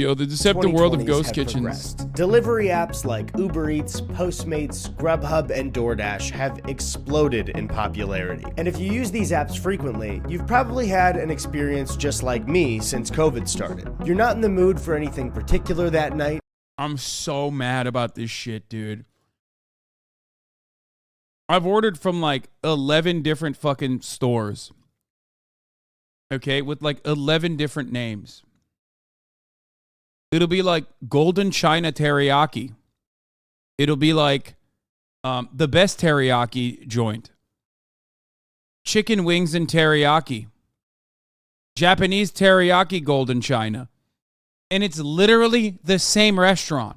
Yo, the deceptive world of ghost kitchens. Delivery apps like Uber Eats, Postmates, Grubhub, and DoorDash have exploded in popularity. And if you use these apps frequently, you've probably had an experience just like me since COVID started. You're not in the mood for anything particular that night. I'm so mad about this shit, dude. I've ordered from like 11 different fucking stores. Okay, with like 11 different names. It'll be like Golden China Teriyaki. It'll be like the best teriyaki joint. Chicken wings and teriyaki. Japanese teriyaki Golden China. And it's literally the same restaurant.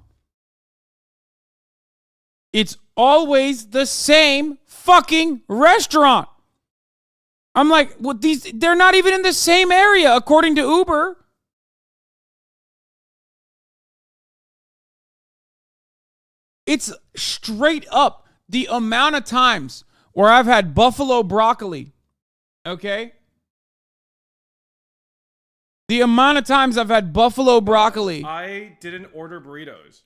It's always the same fucking restaurant. I'm like, what, they're not even in the same area according to Uber. It's straight up the amount of times where I've had buffalo broccoli, okay? The amount of times I've had buffalo broccoli. I didn't order burritos.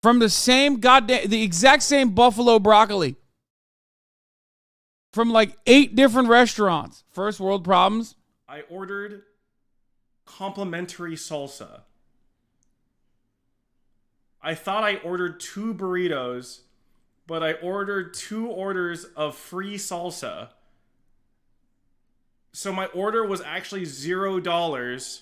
From the exact same buffalo broccoli. From like 8 different restaurants. First world problems. I ordered complimentary salsa. I thought I ordered 2 burritos, but I ordered 2 orders of free salsa. So my order was actually $0,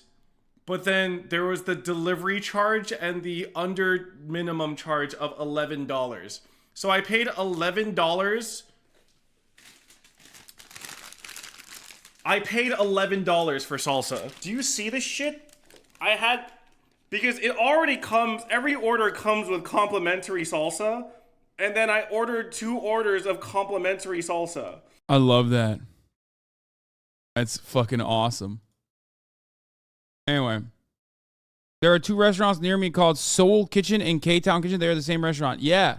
but then there was the delivery charge and the under minimum charge of $11. So I paid $11. I paid $11 for salsa. Do you see this shit? Because it already comes, every order comes with complimentary salsa, and then I ordered 2 orders of complimentary salsa. I love that. That's fucking awesome. Anyway, there are 2 restaurants near me called Soul Kitchen and K-Town Kitchen. They're the same restaurant. Yeah.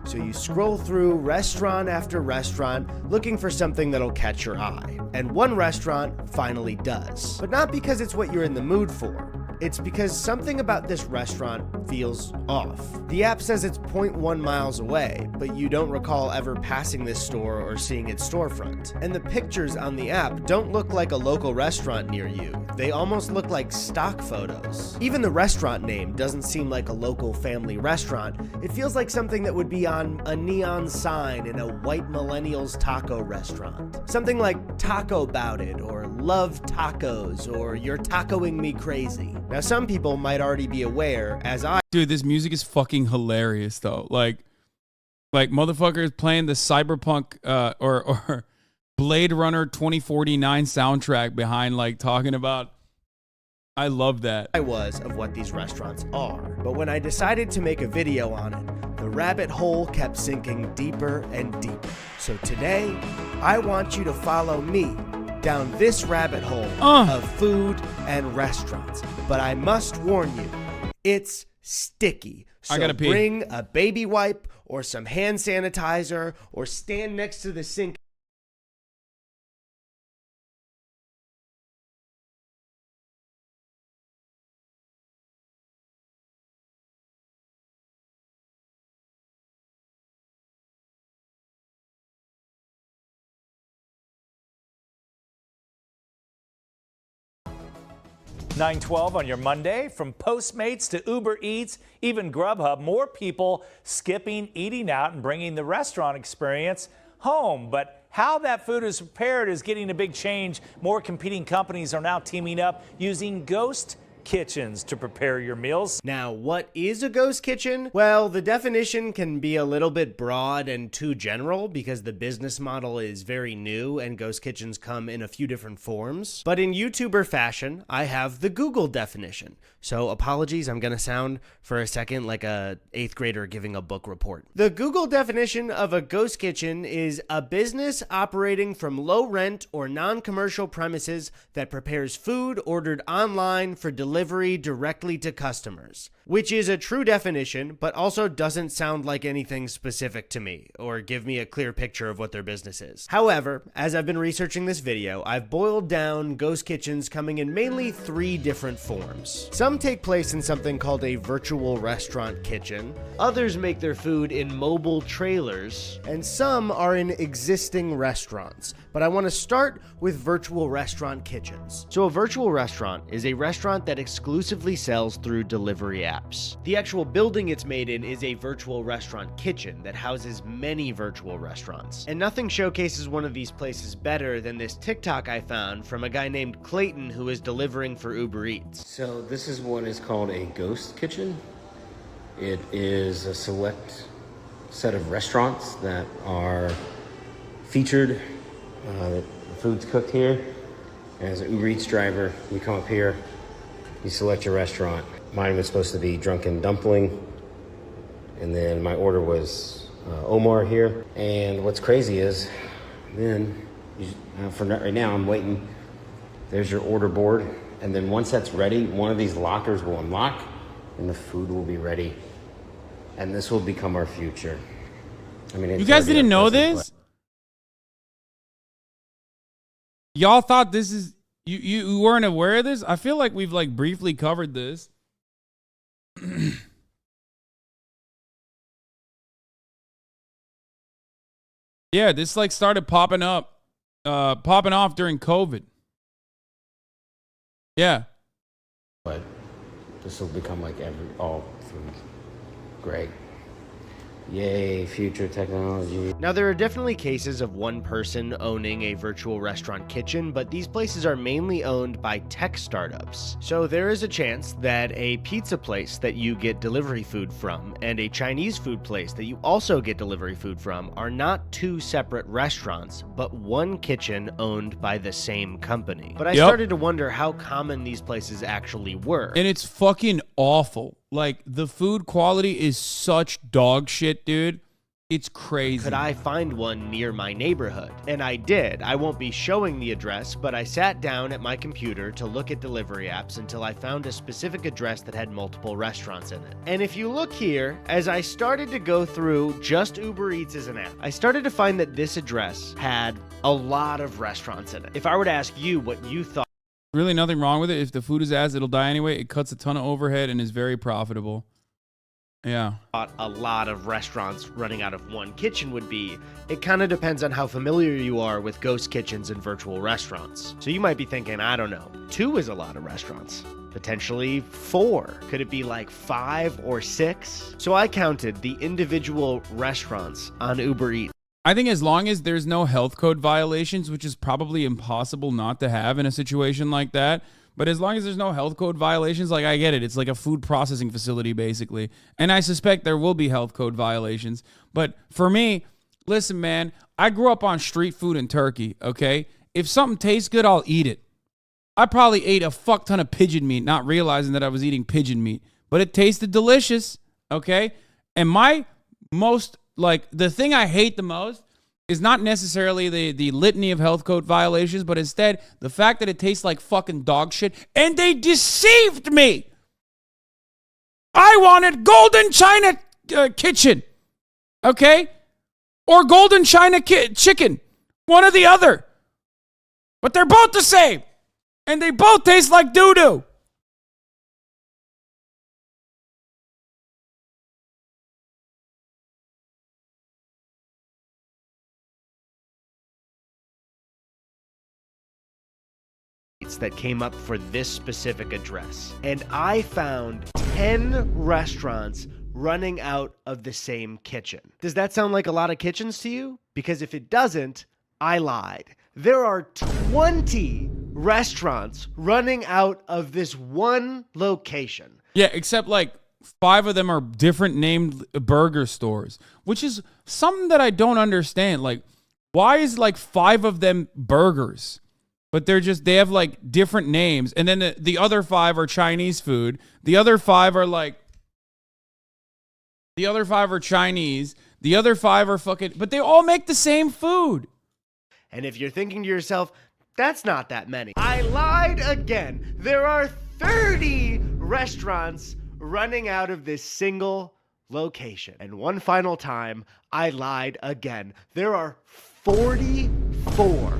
So you scroll through restaurant after restaurant looking for something that'll catch your eye. And one restaurant finally does. But not because it's what you're in the mood for. It's because something about this restaurant feels off. The app says it's 0.1 miles away, but you don't recall ever passing this store or seeing its storefront. And the pictures on the app don't look like a local restaurant near you. They almost look like stock photos. Even the restaurant name doesn't seem like a local family restaurant. It feels like something that would be on a neon sign in a white millennials taco restaurant. Something like Taco Bout It, or Love Tacos, or You're Tacoing Me Crazy. Now, some people might already be aware, as I... Dude, this music is fucking hilarious, though. Like motherfuckers playing the Cyberpunk or Blade Runner 2049 soundtrack behind, like, talking about... I love that. I was of what these restaurants are. But when I decided to make a video on it, the rabbit hole kept sinking deeper and deeper. So today, I want you to follow me down this rabbit hole of food and restaurants. But I must warn you, it's sticky. So I gotta pee. Bring a baby wipe or some hand sanitizer or stand next to the sink. $9.12 on your Monday. From Postmates to Uber Eats, even Grubhub, more people skipping eating out and bringing the restaurant experience home. But how that food is prepared is getting a big change. More competing companies are now teaming up using ghost kitchens to prepare your meals. Now, what is a ghost kitchen? Well, the definition can be a little bit broad and too general because the business model is very new and ghost kitchens come in a few different forms. But in YouTuber fashion, I have the Google definition. So apologies, I'm gonna sound for a second like a 8th grader giving a book report. The Google definition of a ghost kitchen is a business operating from low rent or non-commercial premises that prepares food ordered online for delivery delivery directly to customers, which is a true definition, but also doesn't sound like anything specific to me or give me a clear picture of what their business is. However, as I've been researching this video, I've boiled down ghost kitchens coming in mainly 3 different forms. Some take place in something called a virtual restaurant kitchen, others make their food in mobile trailers, and some are in existing restaurants. But I want to start with virtual restaurant kitchens. So a virtual restaurant is a restaurant that exclusively sells through delivery apps. The actual building it's made in is a virtual restaurant kitchen that houses many virtual restaurants. And nothing showcases one of these places better than this TikTok I found from a guy named Clayton who is delivering for Uber Eats. So this is what is called a ghost kitchen. It is a select set of restaurants that are featured. The food's cooked here. As an Uber Eats driver, you come up here, you select your restaurant. Mine was supposed to be Drunken Dumpling, and then my order was Omar here. And what's crazy is, then, for right now, I'm waiting. There's your order board, and then once that's ready, one of these lockers will unlock, and the food will be ready. And this will become our future. I mean, You guys didn't know this? Y'all thought this is you weren't aware of this? I feel like we've like briefly covered this. Yeah, this like started popping off during COVID. Yeah. But this will become like all food. Great. Yay, future technology. Now, there are definitely cases of one person owning a virtual restaurant kitchen, but these places are mainly owned by tech startups. So there is a chance that a pizza place that you get delivery food from and a Chinese food place that you also get delivery food from are not 2 separate restaurants, but one kitchen owned by the same company. But I started to wonder how common these places actually were. And it's fucking awful. Like, the food quality is such dog shit, dude. It's crazy. Could I find one near my neighborhood? And I did. I won't be showing the address, but I sat down at my computer to look at delivery apps until I found a specific address that had multiple restaurants in it. And if you look here, as I started to go through just Uber Eats as an app, I started to find that this address had a lot of restaurants in it. If I were to ask you what you thought, really nothing wrong with it. If the food is ass, it'll die anyway. It cuts a ton of overhead and is very profitable. Yeah. A lot of restaurants running out of one kitchen would be, it kind of depends on how familiar you are with ghost kitchens and virtual restaurants. So you might be thinking, I don't know, 2 is a lot of restaurants. Potentially 4. Could it be like 5 or 6? So I counted the individual restaurants on Uber Eats. I think as long as there's no health code violations, which is probably impossible not to have in a situation like that, but as long as there's no health code violations, like I get it. It's like a food processing facility, basically. And I suspect there will be health code violations. But for me, listen, man, I grew up on street food in Turkey, okay? If something tastes good, I'll eat it. I probably ate a fuck ton of pigeon meat, not realizing that I was eating pigeon meat. But it tasted delicious, okay? And my most, like, the thing I hate the most is not necessarily the litany of health code violations, but instead the fact that it tastes like fucking dog shit, and they deceived me. I wanted Golden China Kitchen, okay? Or Golden China Chicken, one or the other. But they're both the same, and they both taste like doo-doo. That came up for this specific address. And I found 10 restaurants running out of the same kitchen. Does that sound like a lot of kitchens to you? Because if it doesn't, I lied. There are 20 restaurants running out of this one location. Yeah, except like 5 of them are different named burger stores, which is something that I don't understand. Like, why is like 5 of them burgers? But they have like different names. And then the other 5 are Chinese food. The other 5 are Chinese. The other 5 are fucking, but they all make the same food. And if you're thinking to yourself, that's not that many, I lied again. There are 30 restaurants running out of this single location. And one final time, I lied again. There are 44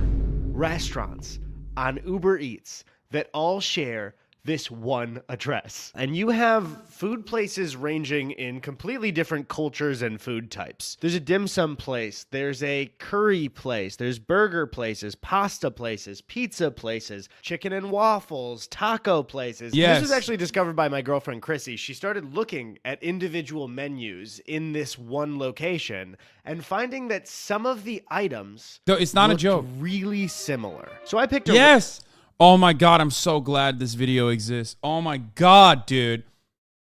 restaurants on Uber Eats that all share this one address. And you have food places ranging in completely different cultures and food types. There's a dim sum place, there's a curry place, there's burger places, pasta places, pizza places, chicken and waffles, taco places. Yes. This was actually discovered by my girlfriend Chrissy. She started looking at individual menus in this one location and finding that some of the items It's not a looked joke. really similar. So I picked a Yes. Oh my God, I'm so glad this video exists. Oh my God, dude.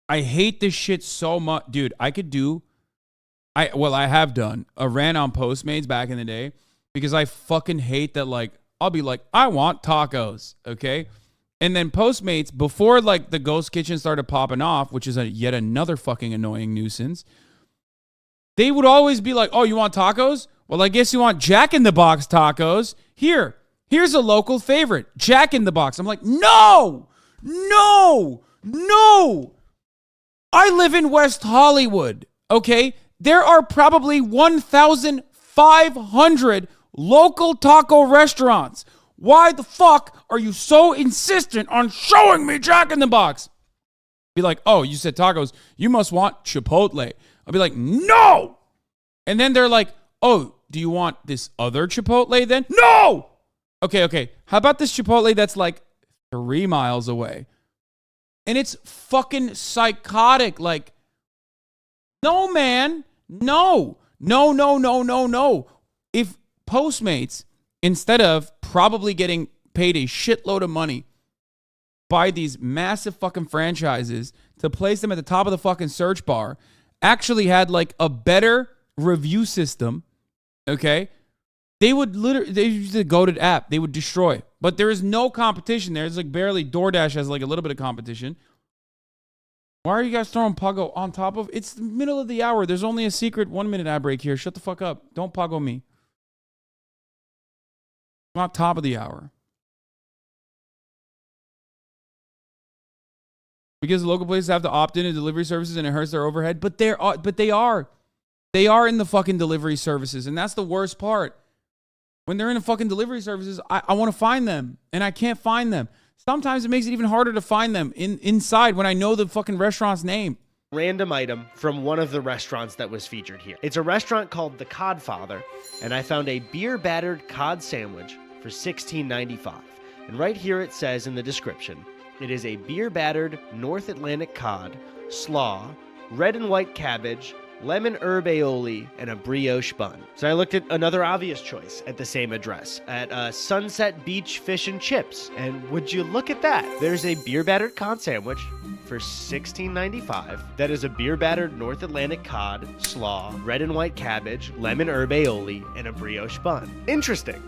I hate this shit so much. Dude, I have done a rant on Postmates back in the day because I fucking hate that, like, I'll be like, I want tacos, okay? And then Postmates, before, like, the ghost kitchen started popping off, which is yet another fucking annoying nuisance, they would always be like, oh, you want tacos? Well, I guess you want Jack in the Box tacos. Here's a local favorite, Jack in the Box. I'm like, no. I live in West Hollywood, okay? There are probably 1,500 local taco restaurants. Why the fuck are you so insistent on showing me Jack in the Box? Be like, oh, you said tacos. You must want Chipotle. I'll be like, no. And then they're like, oh, do you want this other Chipotle then? No. Okay. How about this Chipotle that's like 3 miles away? And it's fucking psychotic. Like, no, man. No. If Postmates, instead of probably getting paid a shitload of money by these massive fucking franchises to place them at the top of the fucking search bar, actually had like a better review system, okay? They use the goated app. They would destroy. But there is no competition there. It's like barely DoorDash has like a little bit of competition. Why are you guys throwing Pago on top of? It's the middle of the hour. There's only a secret 1-minute ad break here. Shut the fuck up. Don't Pago me. Not top of the hour. Because local places have to opt into delivery services and it hurts their overhead. But they are. They are in the fucking delivery services. And that's the worst part. When they're in the fucking delivery services, I want to find them, and I can't find them. Sometimes it makes it even harder to find them inside when I know the fucking restaurant's name. Random item from one of the restaurants that was featured here. It's a restaurant called The Codfather, and I found a beer-battered cod sandwich for $16.95. And right here it says in the description, it is a beer-battered North Atlantic cod, slaw, red and white cabbage, lemon herb aioli, and a brioche bun. So I looked at another obvious choice at the same address, at Sunset Beach Fish and Chips. And would you look at that? There's a beer-battered cod sandwich for $16.95. That is a beer-battered North Atlantic cod, slaw, red and white cabbage, lemon herb aioli, and a brioche bun. Interesting.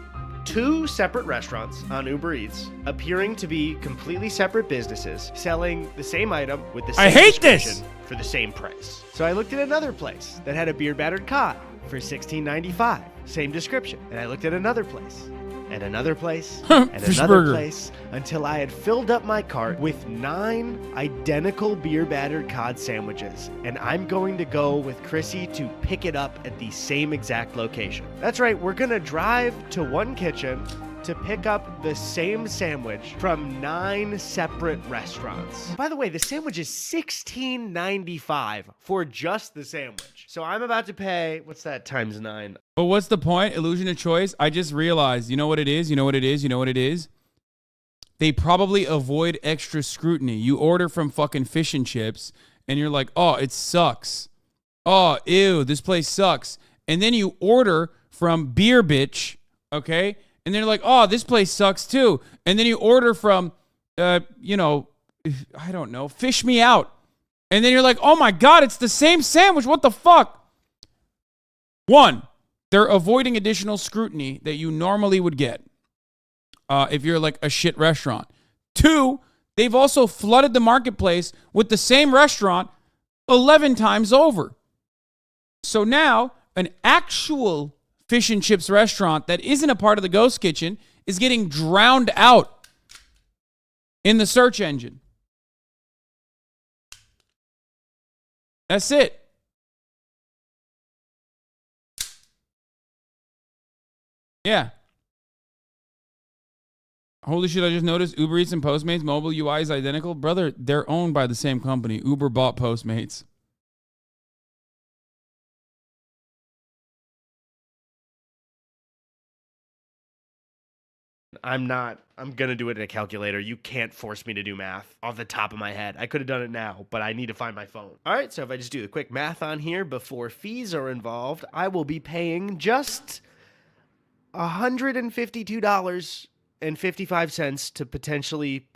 2 separate restaurants on Uber Eats, appearing to be completely separate businesses, selling the same item with the same description for the same price. So I looked at another place that had a beer-battered cod for $16.95, same description. And I looked at another place, and another place, and another place, until I had filled up my cart with 9 identical beer-battered cod sandwiches. And I'm going to go with Chrissy to pick it up at the same exact location. That's right, we're gonna drive to one kitchen to pick up the same sandwich from 9 separate restaurants. By the way, the sandwich is $16.95 for just the sandwich. So I'm about to pay, what's that, times 9? But what's the point? Illusion of choice? I just realized, you know what it is? They probably avoid extra scrutiny. You order from fucking Fish and Chips, and you're like, oh, it sucks. Oh, ew, this place sucks. And then you order from Beer Bitch, okay? And they're like, oh, this place sucks too. And then you order from, I don't know, Fish Me Out. And then you're like, oh my God, it's the same sandwich. What the fuck? 1, they're avoiding additional scrutiny that you normally would get if you're like a shit restaurant. 2, they've also flooded the marketplace with the same restaurant 11 times over. So now an actual Fish and Chips restaurant that isn't a part of the ghost kitchen is getting drowned out in the search engine. That's it. Yeah. Holy shit, I just noticed Uber Eats and Postmates mobile UI is identical. Brother, they're owned by the same company. Uber bought Postmates. I'm going to do it in a calculator. You can't force me to do math off the top of my head. I could have done it now, but I need to find my phone. All right, so if I just do the quick math on here before fees are involved, I will be paying just $152.55 to potentially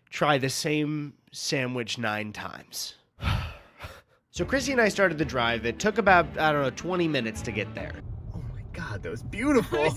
try the same sandwich 9 times. So Chrissy and I started the drive. It took about, 20 minutes to get there. God, that was beautiful.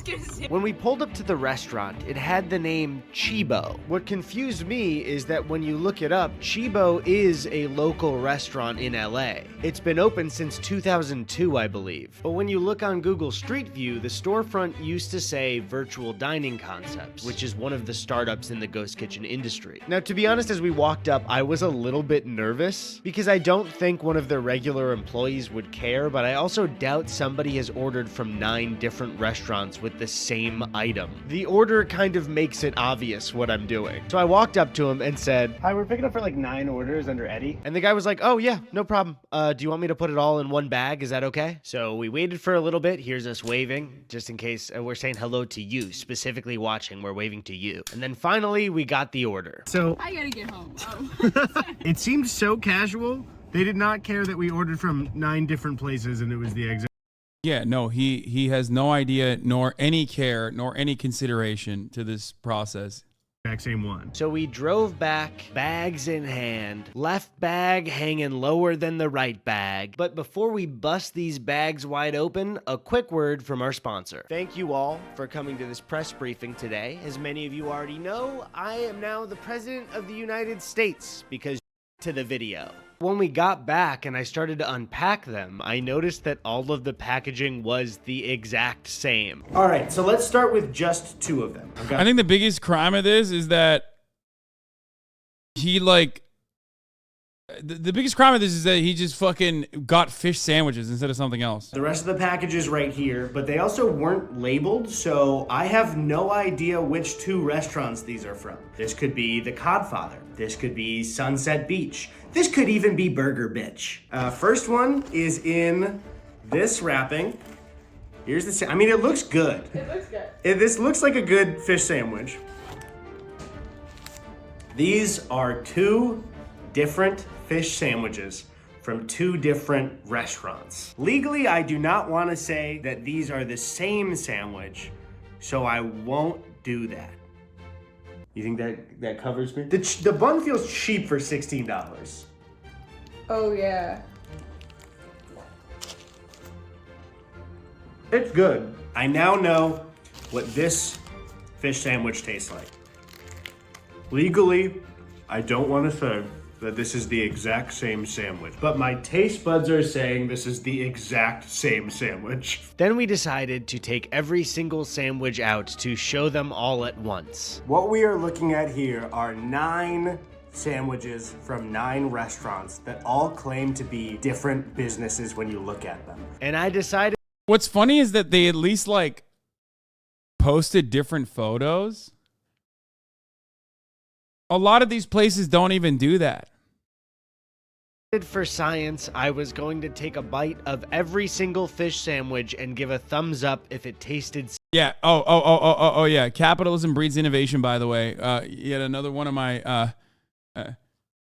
When we pulled up to the restaurant, it had the name Chibo. What confused me is that when you look it up, Chibo is a local restaurant in LA. It's been open since 2002, I believe. But when you look on Google Street View, the storefront used to say Virtual Dining Concepts, which is one of the startups in the ghost kitchen industry. Now, to be honest, as we walked up, I was a little bit nervous because I don't think one of their regular employees would care, but I also doubt somebody has ordered from 9 different restaurants with the same item. The order kind of makes it obvious what I'm doing. So I walked up to him and said, "Hi, we're picking up for like 9 orders under Eddy." And the guy was like, "Oh yeah, no problem. Do you want me to put it all in one bag? Is that okay?" So we waited for a little bit. Here's us waving, just in case we're saying hello to you, specifically watching. We're waving to you. And then finally, we got the order. So I gotta get home. it seemed so casual. They did not care that we ordered from 9 different places and it was the exact. Yeah, no, he has no idea, nor any care, nor any consideration to this process. Exact same one. So we drove back, bags in hand, left bag hanging lower than the right bag. But before we bust these bags wide open, a quick word from our sponsor. Thank you all for coming to this press briefing today. As many of you already know, I am now the President of the United States because to the video. When we got back and I started to unpack them, I noticed that all of the packaging was the exact same. All right, so let's start with just 2 of them. I think the biggest crime of this is that he the biggest crime of this is that he just fucking got fish sandwiches instead of something else. The rest of the package is right here, but they also weren't labeled, so I have no idea which 2 restaurants these are from. This could be The Codfather. This could be Sunset Beach. This could even be Burger Bitch. First one is in this wrapping. Here's the, it looks good. It looks good. This looks like a good fish sandwich. These are 2 different fish sandwiches from 2 different restaurants. Legally, I do not want to say that these are the same sandwich, so I won't do that. You think that covers me? The bun feels cheap for $16. Oh yeah. It's good. I now know what this fish sandwich tastes like. Legally, I don't want to say that this is the exact same sandwich, but my taste buds are saying this is the exact same sandwich. Then we decided to take every single sandwich out to show them all at once. What we are looking at here are 9 sandwiches from 9 restaurants that all claim to be different businesses when you look at them. And I decided. What's funny is that they at least posted different photos. A lot of these places don't even do that. For science, I was going to take a bite of every single fish sandwich and give a thumbs up if it tasted. Yeah. Oh, yeah. Capitalism breeds innovation, by the way. Yet another one of my,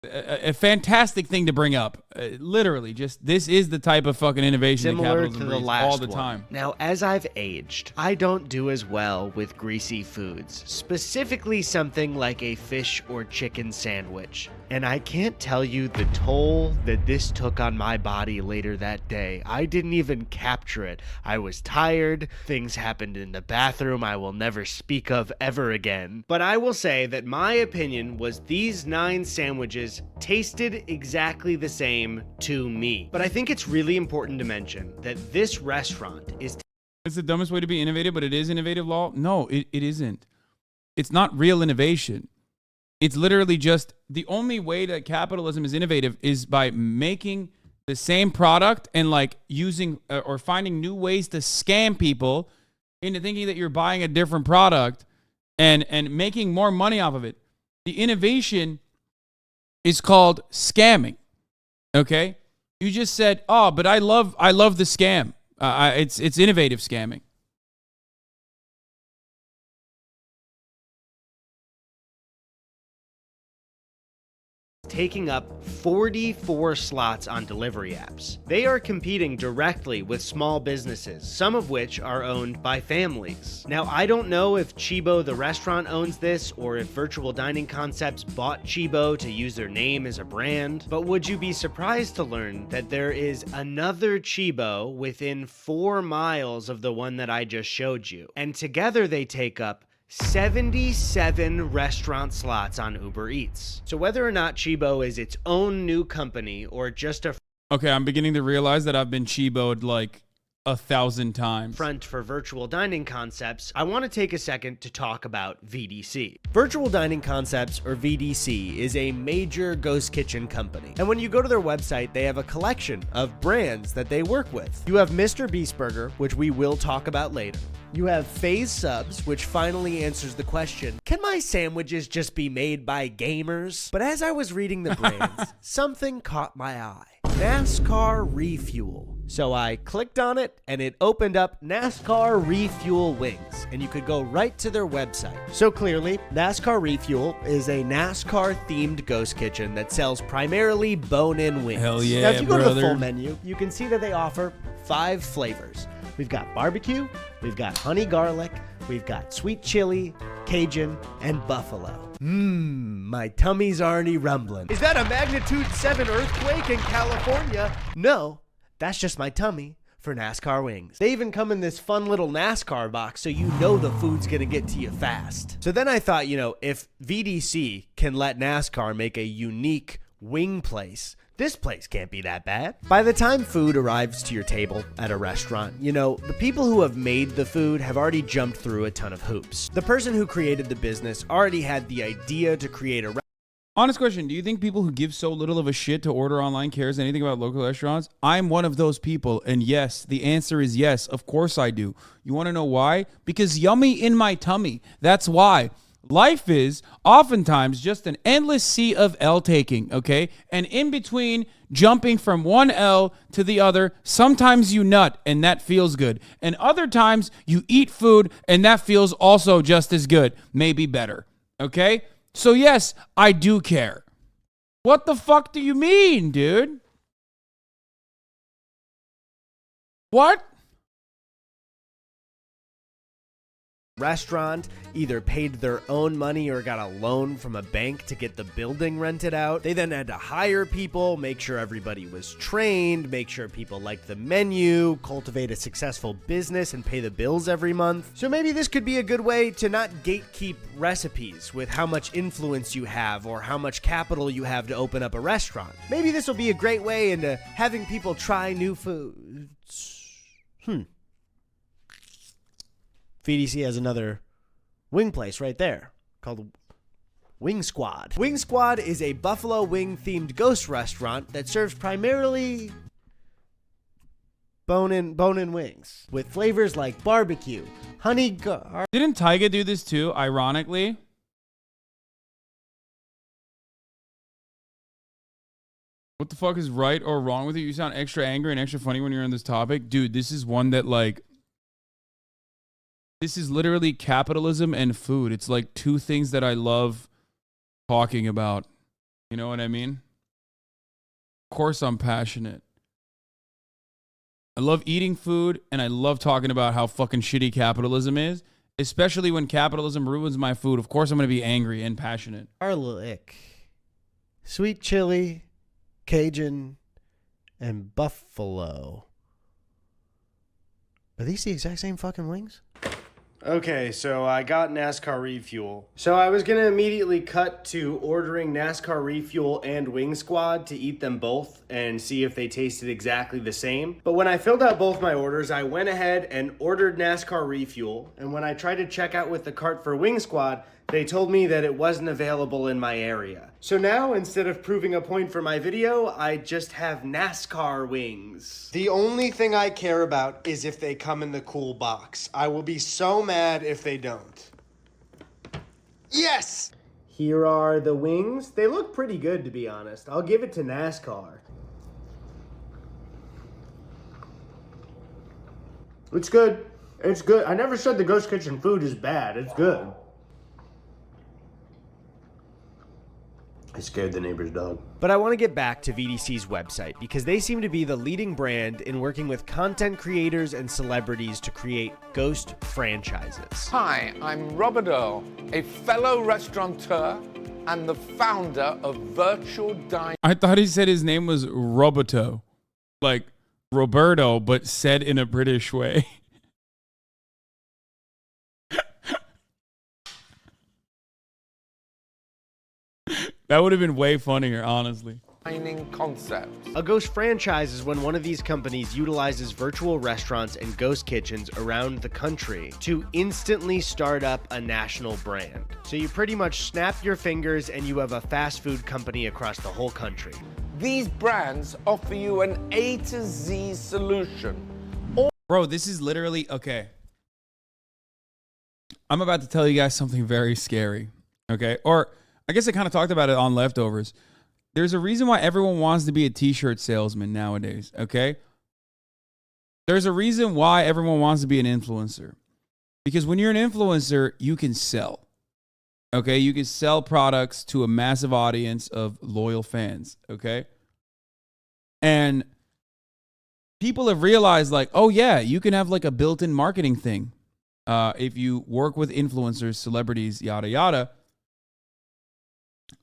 a fantastic thing to bring up. Literally, just this is the type of fucking innovation that capitalism breeds all the time. Now, as I've aged, I don't do as well with greasy foods, specifically something like a fish or chicken sandwich. And I can't tell you the toll that this took on my body later that day. I didn't even capture it. I was tired. Things happened in the bathroom I will never speak of ever again. But I will say that my opinion was these 9 sandwiches tasted exactly the same to me. But I think it's really important to mention that this restaurant is... It's the dumbest way to be innovative, but it is innovative law. No, it isn't. It's not real innovation. It's literally just the only way that capitalism is innovative is by making the same product and like using or finding new ways to scam people into thinking that you're buying a different product and making more money off of it. The innovation is called scamming. Okay? You just said, "Oh, but I love the scam." It's innovative scamming. Taking up 44 slots on delivery apps. They are competing directly with small businesses, some of which are owned by families. Now, I don't know if Chibo the restaurant owns this or if Virtual Dining Concepts bought Chibo to use their name as a brand, but would you be surprised to learn that there is another Chibo within 4 miles of the one that I just showed you? And together they take up 77 restaurant slots on Uber Eats. So whether or not Chibo is its own new company or just a Okay, I'm beginning to realize that I've been Chibo'd like 1,000 times. front for Virtual Dining Concepts, I want to take a second to talk about VDC. Virtual Dining Concepts, or VDC, is a major ghost kitchen company. And when you go to their website, they have a collection of brands that they work with. You have Mr. Beast Burger, which we will talk about later. You have Phase Subs, which finally answers the question, can my sandwiches just be made by gamers? But as I was reading the brands, something caught my eye. NASCAR Refuel. So I clicked on it and it opened up NASCAR Refuel Wings, and you could go right to their website. So clearly, NASCAR Refuel is a NASCAR themed ghost kitchen that sells primarily bone-in wings. Hell yeah, now, if you go to the brother. full menu, you can see that they offer 5 flavors. We've got barbecue, we've got honey garlic, we've got sweet chili, Cajun, and buffalo. My tummy's already rumbling. Is that a magnitude 7 earthquake in California? No, that's just my tummy for NASCAR wings. They even come in this fun little NASCAR box so you know the food's gonna get to you fast. So then I thought, if VDC can let NASCAR make a unique wing place, this place can't be that bad. By the time food arrives to your table at a restaurant, the people who have made the food have already jumped through a ton of hoops. The person who created the business already had the idea to create a Honest question, do you think people who give so little of a shit to order online cares anything about local restaurants? I'm one of those people, and yes, the answer is yes. Of course I do. You want to know why? Because yummy in my tummy. That's why. Life is oftentimes just an endless sea of L taking, okay? And in between jumping from one L to the other, sometimes you nut and that feels good. And other times you eat food and that feels also just as good, maybe better, okay? So yes, I do care. What the fuck do you mean, dude? What? restaurant either paid their own money or got a loan from a bank to get the building rented out. They then had to hire people, make sure everybody was trained, make sure people liked the menu, cultivate a successful business, and pay the bills every month. So maybe this could be a good way to not gatekeep recipes with how much influence you have or how much capital you have to open up a restaurant. Maybe this will be a great way into having people try new foods. VDC has another wing place right there called Wing Squad. Wing Squad is a buffalo wing themed ghost restaurant that serves primarily bone-in wings with flavors like barbecue, honey garlic. Didn't Tyga do this too, ironically? What the fuck is right or wrong with you? You sound extra angry and extra funny when you're on this topic. Dude, this is one that this is literally capitalism and food. It's like two things that I love talking about. You know what I mean? Of course I'm passionate. I love eating food and I love talking about how fucking shitty capitalism is, especially when capitalism ruins my food. Of course I'm going to be angry and passionate. Garlic, sweet chili, Cajun, and buffalo. Are these the exact same fucking wings? Okay, so I got NASCAR Refuel. So I was going to immediately cut to ordering NASCAR Refuel and Wing Squad to eat them both and see if they tasted exactly the same. But when I filled out both my orders, I went ahead and ordered NASCAR Refuel. And when I tried to check out with the cart for Wing Squad, They told me that it wasn't available in my area. So now, instead of proving a point for my video, I just have NASCAR wings. The only thing I care about is if they come in the cool box. I will be so mad if they don't. Yes! Here are the wings. They look pretty good, to be honest. I'll give it to NASCAR. It's good. It's good. I never said the Ghost Kitchen food is bad. It's good. I scared the neighbor's dog. But I want to get back to VDC's website because they seem to be the leading brand in working with content creators and celebrities to create ghost franchises. Hi, I'm Robert Earl, a fellow restaurateur and the founder of Virtual Dining. I thought he said his name was Roberto, like Roberto, but said in a British way. That would have been way funnier, honestly. Concepts. A ghost franchise is when one of these companies utilizes virtual restaurants and ghost kitchens around the country to instantly start up a national brand. So you pretty much snap your fingers and you have a fast food company across the whole country. These brands offer you an A to Z solution. Bro, this is literally, okay. I'm about to tell you guys something very scary, okay? Or I guess I kind of talked about it on Leftovers. There's a reason why everyone wants to be a t-shirt salesman nowadays, okay? There's a reason why everyone wants to be an influencer. Because when you're an influencer, you can sell, okay? You can sell products to a massive audience of loyal fans, okay? And people have realized, like, oh yeah, you can have like a built-in marketing thing. If you work with influencers, celebrities, yada, yada.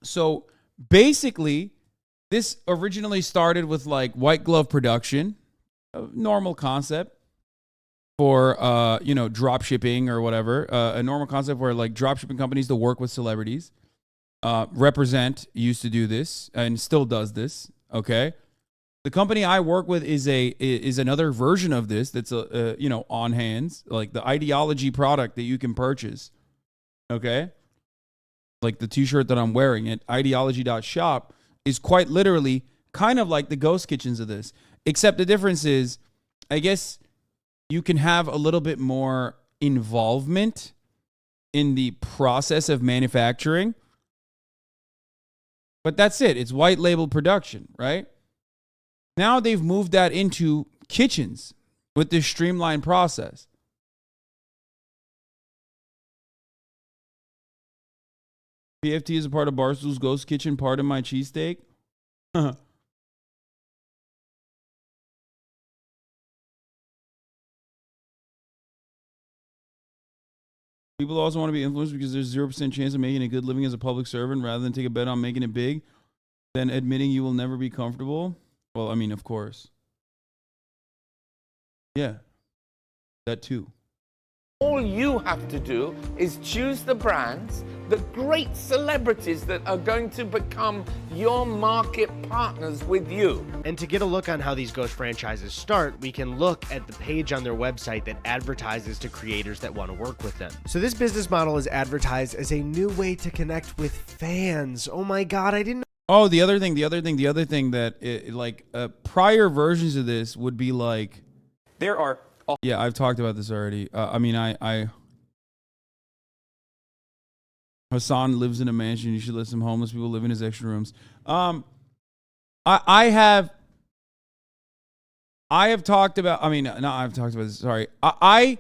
So basically, this originally started with like white glove production, a normal concept for, drop shipping or whatever. A normal concept where like drop shipping companies to work with celebrities. Represent used to do this and still does this. Okay. The company I work with is another version of this that's on hands, like the ideology product that you can purchase. Okay. Like the t-shirt that I'm wearing at ideology.shop is quite literally kind of like the ghost kitchens of this. Except the difference is, I guess you can have a little bit more involvement in the process of manufacturing. But that's it. It's white label production, right? Now they've moved that into kitchens with this streamlined process. PFT is a part of Barstool's Ghost Kitchen, part of my cheesesteak. People also want to be influenced because there's 0% chance of making a good living as a public servant rather than take a bet on making it big, then admitting you will never be comfortable. Well, I mean, of course. Yeah, that too. All you have to do is choose the brands, the great celebrities that are going to become your market partners with you. And to get a look on how these ghost franchises start, we can look at the page on their website that advertises to creators that want to work with them. So this business model is advertised as a new way to connect with fans. Oh my God, I didn't know. Oh, the other thing that prior versions of this would be like, there are. Yeah, I've talked about this already. Hasan lives in a mansion. You should let some homeless people live in his extra rooms. I have talked about. I've talked about this. Sorry, I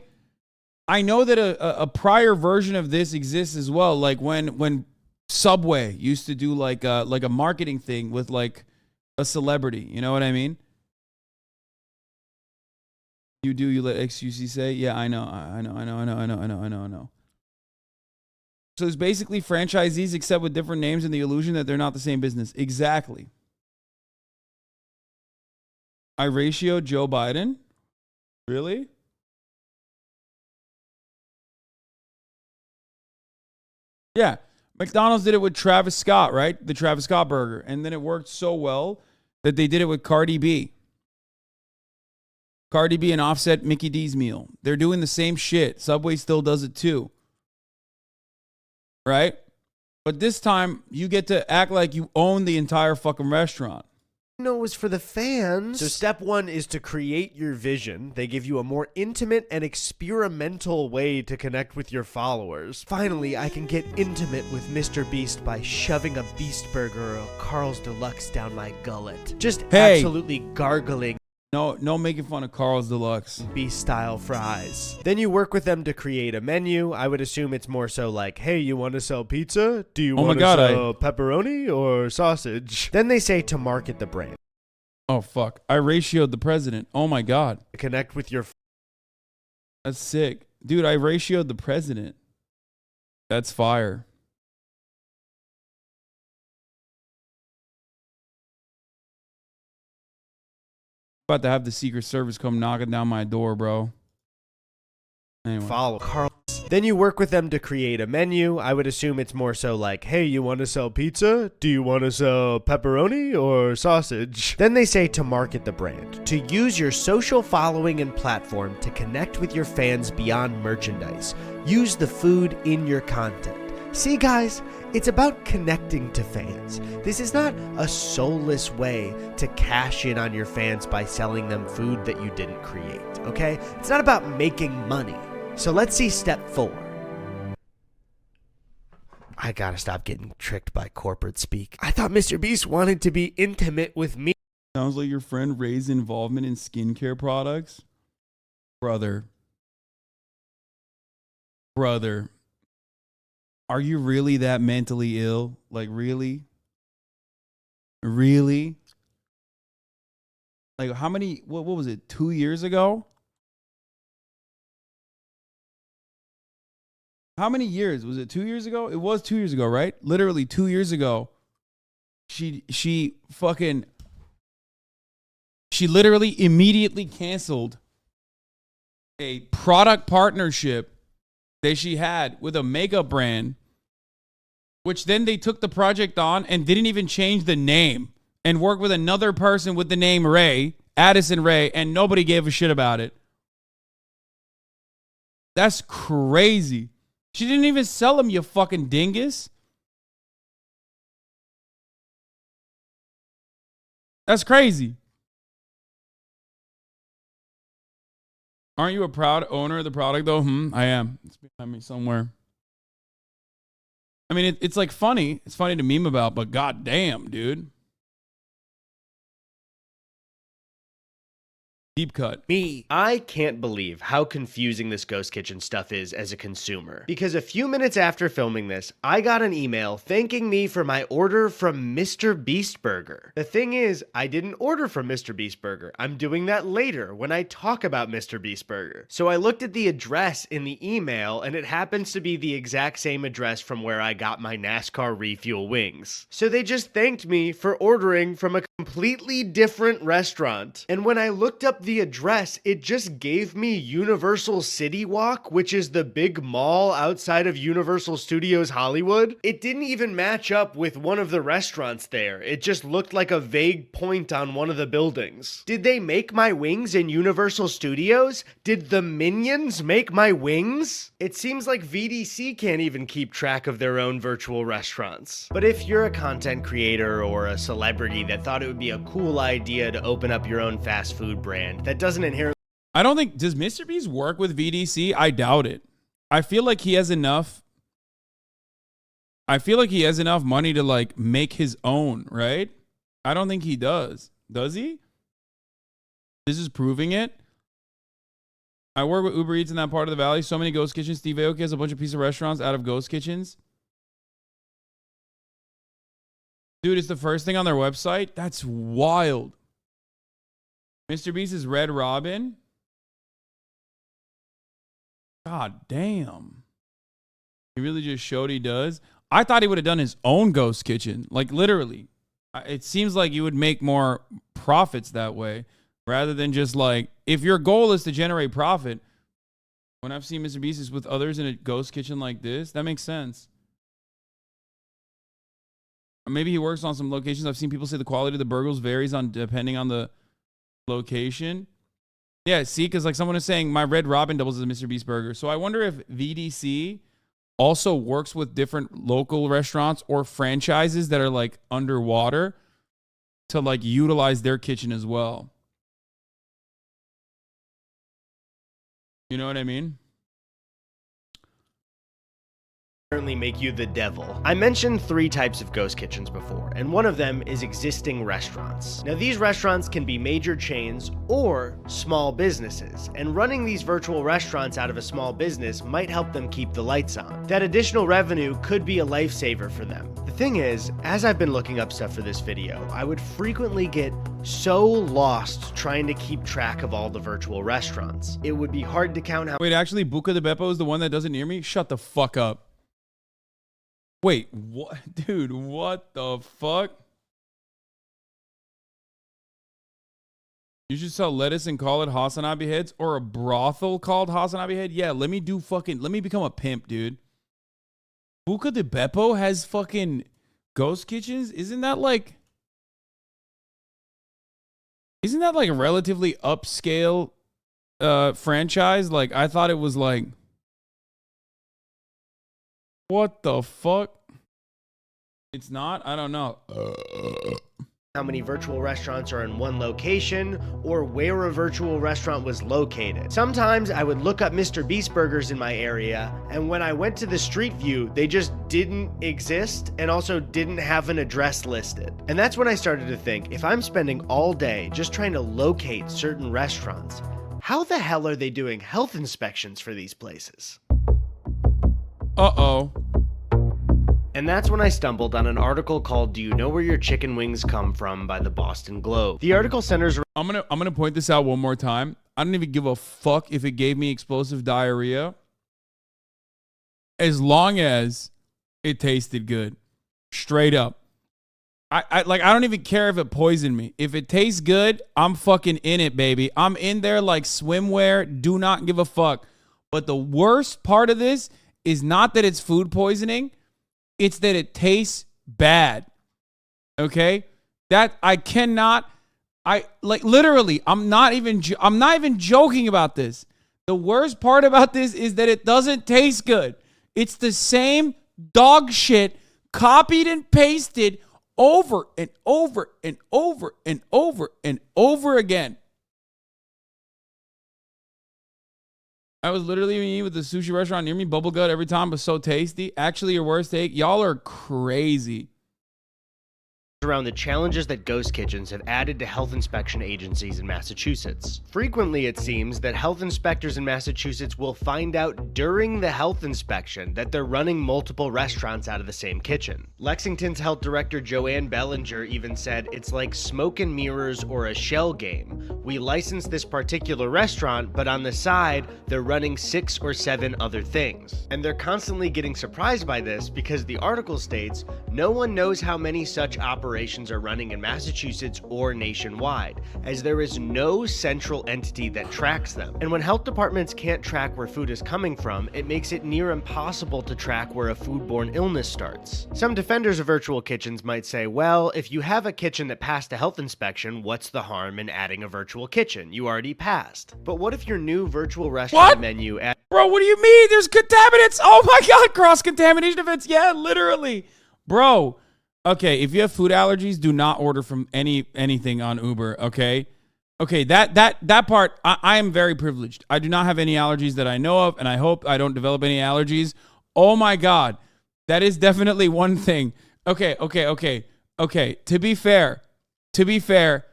know that a prior version of this exists as well. Like when Subway used to do like a marketing thing with like a celebrity. You know what I mean? You let XQC say? Yeah, I know. So it's basically franchisees except with different names and the illusion that they're not the same business. Exactly. I ratioed Joe Biden? Really? Yeah. McDonald's did it with Travis Scott, right? The Travis Scott burger. And then it worked so well that they did it with Cardi B. Cardi B and Offset Mickey D's meal. They're doing the same shit. Subway still does it too. right? But this time, you get to act like you own the entire fucking restaurant. No, it was for the fans. So step one is to create your vision. They give you a more intimate and experimental way to connect with your followers. Finally, I can get intimate with Mr. Beast by shoving a Beast Burger or a Carl's Deluxe down my gullet. Just absolutely gargling No making fun of Carl's Deluxe. Beast-style fries. Then you work with them to create a menu. I would assume it's more so like, hey, you want to sell pizza? Do you want to sell pepperoni or sausage? Then they say to market the brand. Oh, fuck. I ratioed the president. Oh, my God. Connect with your... That's sick. Dude, I ratioed the president. That's fire. About to have the Secret Service come knocking down my door, bro. Anyway. Follow Carl's. Then you work with them to create a menu. I would assume it's more so like, hey, you want to sell pizza? Do you want to sell pepperoni or sausage? Then they say to market the brand, to use your social following and platform to connect with your fans beyond merchandise. Use the food in your content. See, guys, it's about connecting to fans. This is not a soulless way to cash in on your fans by selling them food that you didn't create, okay? It's not about making money. So let's see step 4. I gotta stop getting tricked by corporate speak. I thought Mr. Beast wanted to be intimate with me. Sounds like your friend Ray's involvement in skincare products. Brother. Are you really that mentally ill? Like, really? Really? Like, how many, what was it, 2 years ago? How many years? Was it 2 years ago? It was 2 years ago, right? Literally 2 years ago. She literally immediately canceled a product partnership that she had with a makeup brand, which then they took the project on and didn't even change the name and worked with another person with the name Ray, Addison Ray, and nobody gave a shit about it. That's crazy. She didn't even sell them, you fucking dingus. That's crazy. Aren't you a proud owner of the product, though? I am. It's behind me somewhere. I mean, it's like funny. It's funny to meme about, but goddamn, dude. Deep cut. I can't believe how confusing this Ghost Kitchen stuff is as a consumer. Because a few minutes after filming this, I got an email thanking me for my order from Mr. Beast Burger. The thing is, I didn't order from Mr. Beast Burger. I'm doing that later when I talk about Mr. Beast Burger. So I looked at the address in the email, and it happens to be the exact same address from where I got my NASCAR refuel wings. So they just thanked me for ordering from a completely different restaurant. And when I looked up the address, it just gave me Universal City Walk, which is the big mall outside of Universal Studios Hollywood. It didn't even match up with one of the restaurants there. It just looked like a vague point on one of the buildings. Did they make my wings in Universal Studios? Did the Minions make my wings? It seems like VDC can't even keep track of their own virtual restaurants. But if you're a content creator or a celebrity that thought it would be a cool idea to open up your own fast food brand that doesn't inherently... I don't think... Does Mr. Beast work with VDC? I doubt it. I feel like he has enough... money to, like, make his own, right? I don't think he does. Does he? This is proving it. I work with Uber Eats in that part of the valley. So many ghost kitchens. Steve Aoki has a bunch of pizza restaurants out of ghost kitchens. Dude, it's the first thing on their website. That's wild. Mr. Beast is Red Robin. God damn. He really just showed he does. I thought he would have done his own ghost kitchen. Like, literally. It seems like you would make more profits that way. Rather than just like, if your goal is to generate profit, when I've seen Mr. Beast is with others in a ghost kitchen like this, that makes sense. Or maybe he works on some locations. I've seen people say the quality of the burgers varies depending on the location. Yeah, see, because like someone is saying my Red Robin doubles as a Mr. Beast burger. So I wonder if VDC also works with different local restaurants or franchises that are like underwater to like utilize their kitchen as well. You know what I mean? Currently make you the devil. I mentioned 3 types of ghost kitchens before, and one of them is existing restaurants. Now these restaurants can be major chains or small businesses, and running these virtual restaurants out of a small business might help them keep the lights on. That additional revenue could be a lifesaver for them. The thing is, as I've been looking up stuff for this video, I would frequently get so lost trying to keep track of all the virtual restaurants. It would be hard to count how— Wait, actually, Buca de Beppo is the one that doesn't near me? Shut the fuck up. Wait, what? Dude, what the fuck? You should sell lettuce and call it HasanAbi heads, or a brothel called HasanAbi head? Yeah, let me become a pimp, dude. Buca de Beppo has fucking ghost kitchens? Isn't that like a relatively upscale franchise? Like, I thought it was like, what the fuck? It's not? I don't know. How many virtual restaurants are in one location or where a virtual restaurant was located. Sometimes I would look up Mr. Beast Burgers in my area, and when I went to the street view, they just didn't exist and also didn't have an address listed. And that's when I started to think, if I'm spending all day just trying to locate certain restaurants, how the hell are they doing health inspections for these places? Uh-oh. And that's when I stumbled on an article called "Do You Know Where Your Chicken Wings Come From" by the Boston Globe. The article centers— I'm gonna point this out one more time. I don't even give a fuck if it gave me explosive diarrhea, as long as it tasted good. Straight up. I don't even care if it poisoned me. If it tastes good, I'm fucking in it, baby. I'm in there like swimwear. Do not give a fuck. But the worst part of this is not that it's food poisoning. It's that it tastes bad. Okay? That I cannot— literally, I'm not even joking about this. The worst part about this is that it doesn't taste good. It's the same dog shit copied and pasted over and over and over and over and over again. I was literally eating with the sushi restaurant near me, bubble gut every time, but so tasty. Actually, your worst take. Y'all are crazy. Around the challenges that ghost kitchens have added to health inspection agencies in Massachusetts. Frequently, it seems that health inspectors in Massachusetts will find out during the health inspection that they're running multiple restaurants out of the same kitchen. Lexington's health director Joanne Bellinger even said, "It's like smoke and mirrors or a shell game. We license this particular restaurant, but on the side, they're running 6 or 7 other things." And they're constantly getting surprised by this because the article states, "No one knows how many such operations are running in Massachusetts or nationwide, as there is no central entity that tracks them. And when health departments can't track where food is coming from, it makes it near impossible to track where a foodborne illness starts." Some defenders of virtual kitchens might say, well, if you have a kitchen that passed a health inspection, what's the harm in adding a virtual kitchen? You already passed. But what if your new virtual restaurant menu— Bro, what do you mean? There's contaminants. Oh my God, cross-contamination events. Yeah, literally. Bro. Okay, if you have food allergies, do not order from anything on Uber, okay? Okay, that part, I am very privileged. I do not have any allergies that I know of, and I hope I don't develop any allergies. Oh my God, that is definitely one thing. Okay. To be fair,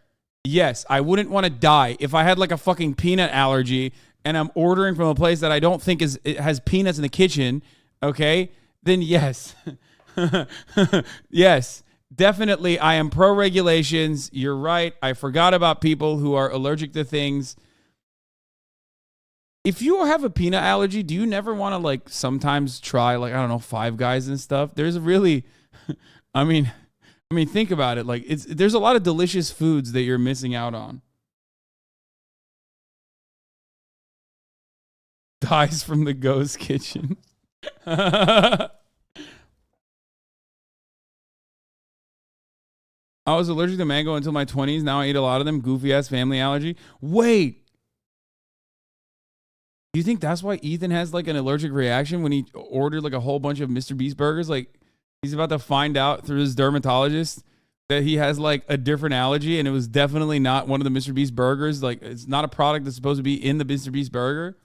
yes, I wouldn't want to die if I had like a fucking peanut allergy and I'm ordering from a place that I don't think it has peanuts in the kitchen, okay? Then yes. Yes, definitely. I am pro regulations. You're right. I forgot about people who are allergic to things. If you have a peanut allergy, do you never want to like sometimes try like, I don't know, Five Guys and stuff? There's really, I mean, think about it. Like there's a lot of delicious foods that you're missing out on. Dies from the ghost kitchen. I was allergic to mango until my 20s. Now I eat a lot of them. Goofy ass family allergy. Wait. Do you think that's why Ethan has like an allergic reaction when he ordered like a whole bunch of Mr. Beast burgers? Like he's about to find out through his dermatologist that he has like a different allergy, and it was definitely not one of the Mr. Beast burgers. Like it's not a product that's supposed to be in the Mr. Beast burger.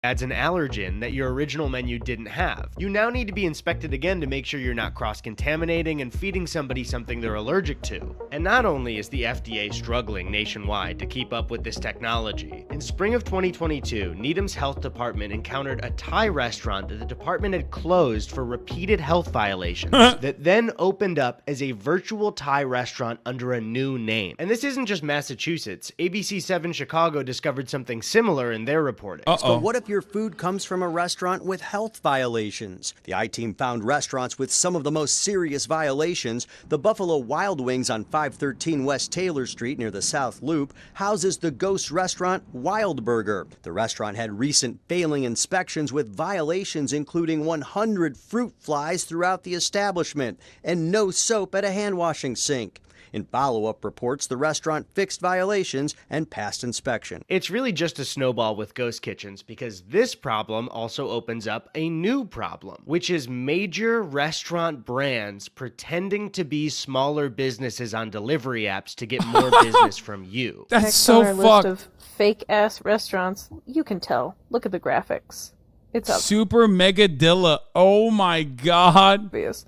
Adds an allergen that your original menu didn't have. You now need to be inspected again to make sure you're not cross-contaminating and feeding somebody something they're allergic to. And not only is the FDA struggling nationwide to keep up with this technology, in spring of 2022, Needham's health department encountered a Thai restaurant that the department had closed for repeated health violations that then opened up as a virtual Thai restaurant under a new name. And this isn't just Massachusetts. ABC7 Chicago discovered something similar in their reporting. But what if your food comes from a restaurant with health violations? The I-Team found restaurants with some of the most serious violations. The Buffalo Wild Wings on 513 West Taylor Street near the South Loop houses the ghost restaurant Wild Burger. The restaurant had recent failing inspections with violations including 100 fruit flies throughout the establishment and no soap at a hand washing sink. In follow-up reports, the restaurant fixed violations and passed inspection. It's really just a snowball with ghost kitchens because this problem also opens up a new problem, which is major restaurant brands pretending to be smaller businesses on delivery apps to get more business from you. That's Next so on our fucked. list of fake-ass restaurants, you can tell. Look at the graphics. It's Super Megadilla. Oh my god. obvious.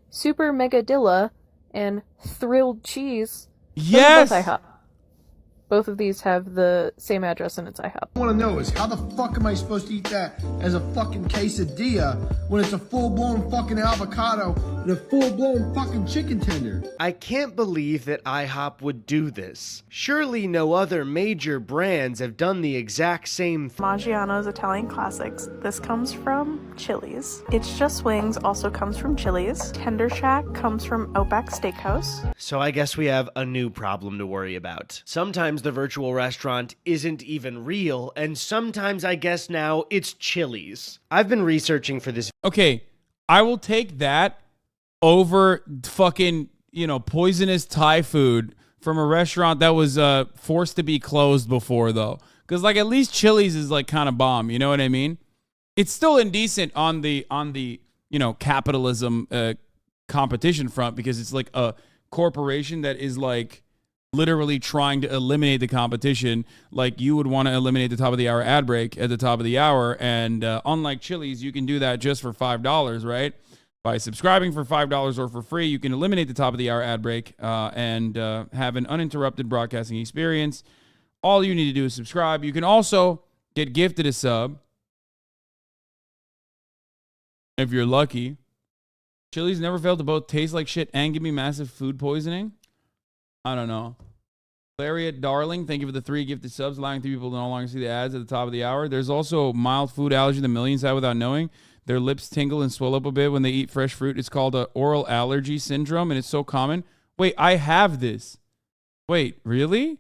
Super Megadilla and Thrilled Cheese. Those are Yes. both IHOP. Both of these have the same address and it's IHOP. I want to know is how the fuck am I supposed to eat that as a fucking quesadilla when it's a full-blown fucking avocado and a full-blown fucking chicken tender? I can't believe that IHOP would do this. Surely no other major brands have done the exact same thing. Maggiano's Italian Classics. This comes from Chili's. It's Just Wings also comes from Chili's. Tender Shack comes from Outback Steakhouse. So I guess we have a new problem to worry about. Sometimes the virtual restaurant isn't even real, and sometimes I guess now it's Chili's. I've been researching for this. Okay, I will take that over fucking, poisonous Thai food from a restaurant that was forced to be closed before, though. Because, like, at least Chili's is, like, kind of bomb. You know what I mean? It's still indecent on the capitalism competition front because it's, like, a corporation that is, like, literally trying to eliminate the competition. Like you would want to eliminate the top of the hour ad break at the top of the hour. And unlike Chili's, you can do that just for $5, right? By subscribing for $5 or for free, you can eliminate the top of the hour ad break and have an uninterrupted broadcasting experience. All you need to do is subscribe. You can also get gifted a sub if you're lucky. Chili's never failed to both taste like shit and give me massive food poisoning. I don't know. Lariat Darling, thank you for the 3 gifted subs, allowing 3 people to no longer see the ads at the top of the hour. There's also a mild food allergy that millions have without knowing. Their lips tingle and swell up a bit when they eat fresh fruit. It's called an oral allergy syndrome, and it's so common. Wait, I have this. Wait, really?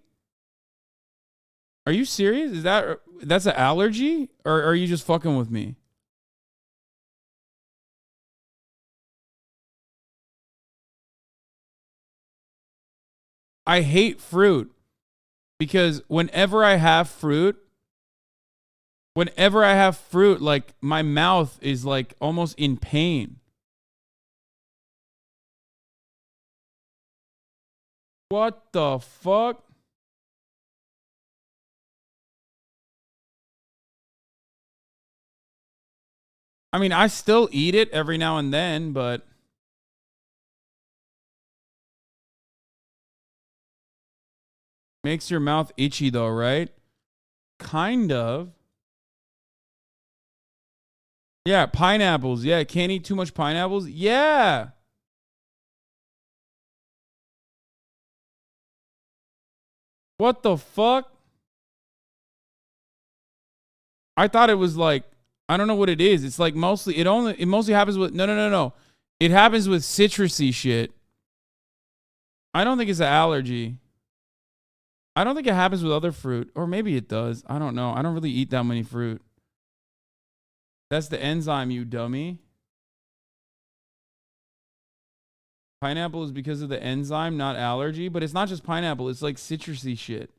Are you serious? That's an allergy? Or are you just fucking with me? I hate fruit because whenever I have fruit, like my mouth is like almost in pain. What the fuck? I mean, I still eat it every now and then, but makes your mouth itchy though, right? Kind of. Yeah, pineapples. Yeah, can't eat too much pineapples. Yeah. What the fuck? I thought it was like, I don't know what it is. It's like mostly, it mostly happens with, no. It happens with citrusy shit. I don't think it's an allergy. I don't think it happens with other fruit. Or maybe it does. I don't know. I don't really eat that many fruit. That's the enzyme, you dummy. Pineapple is because of the enzyme, not allergy. But it's not just pineapple. It's like citrusy shit.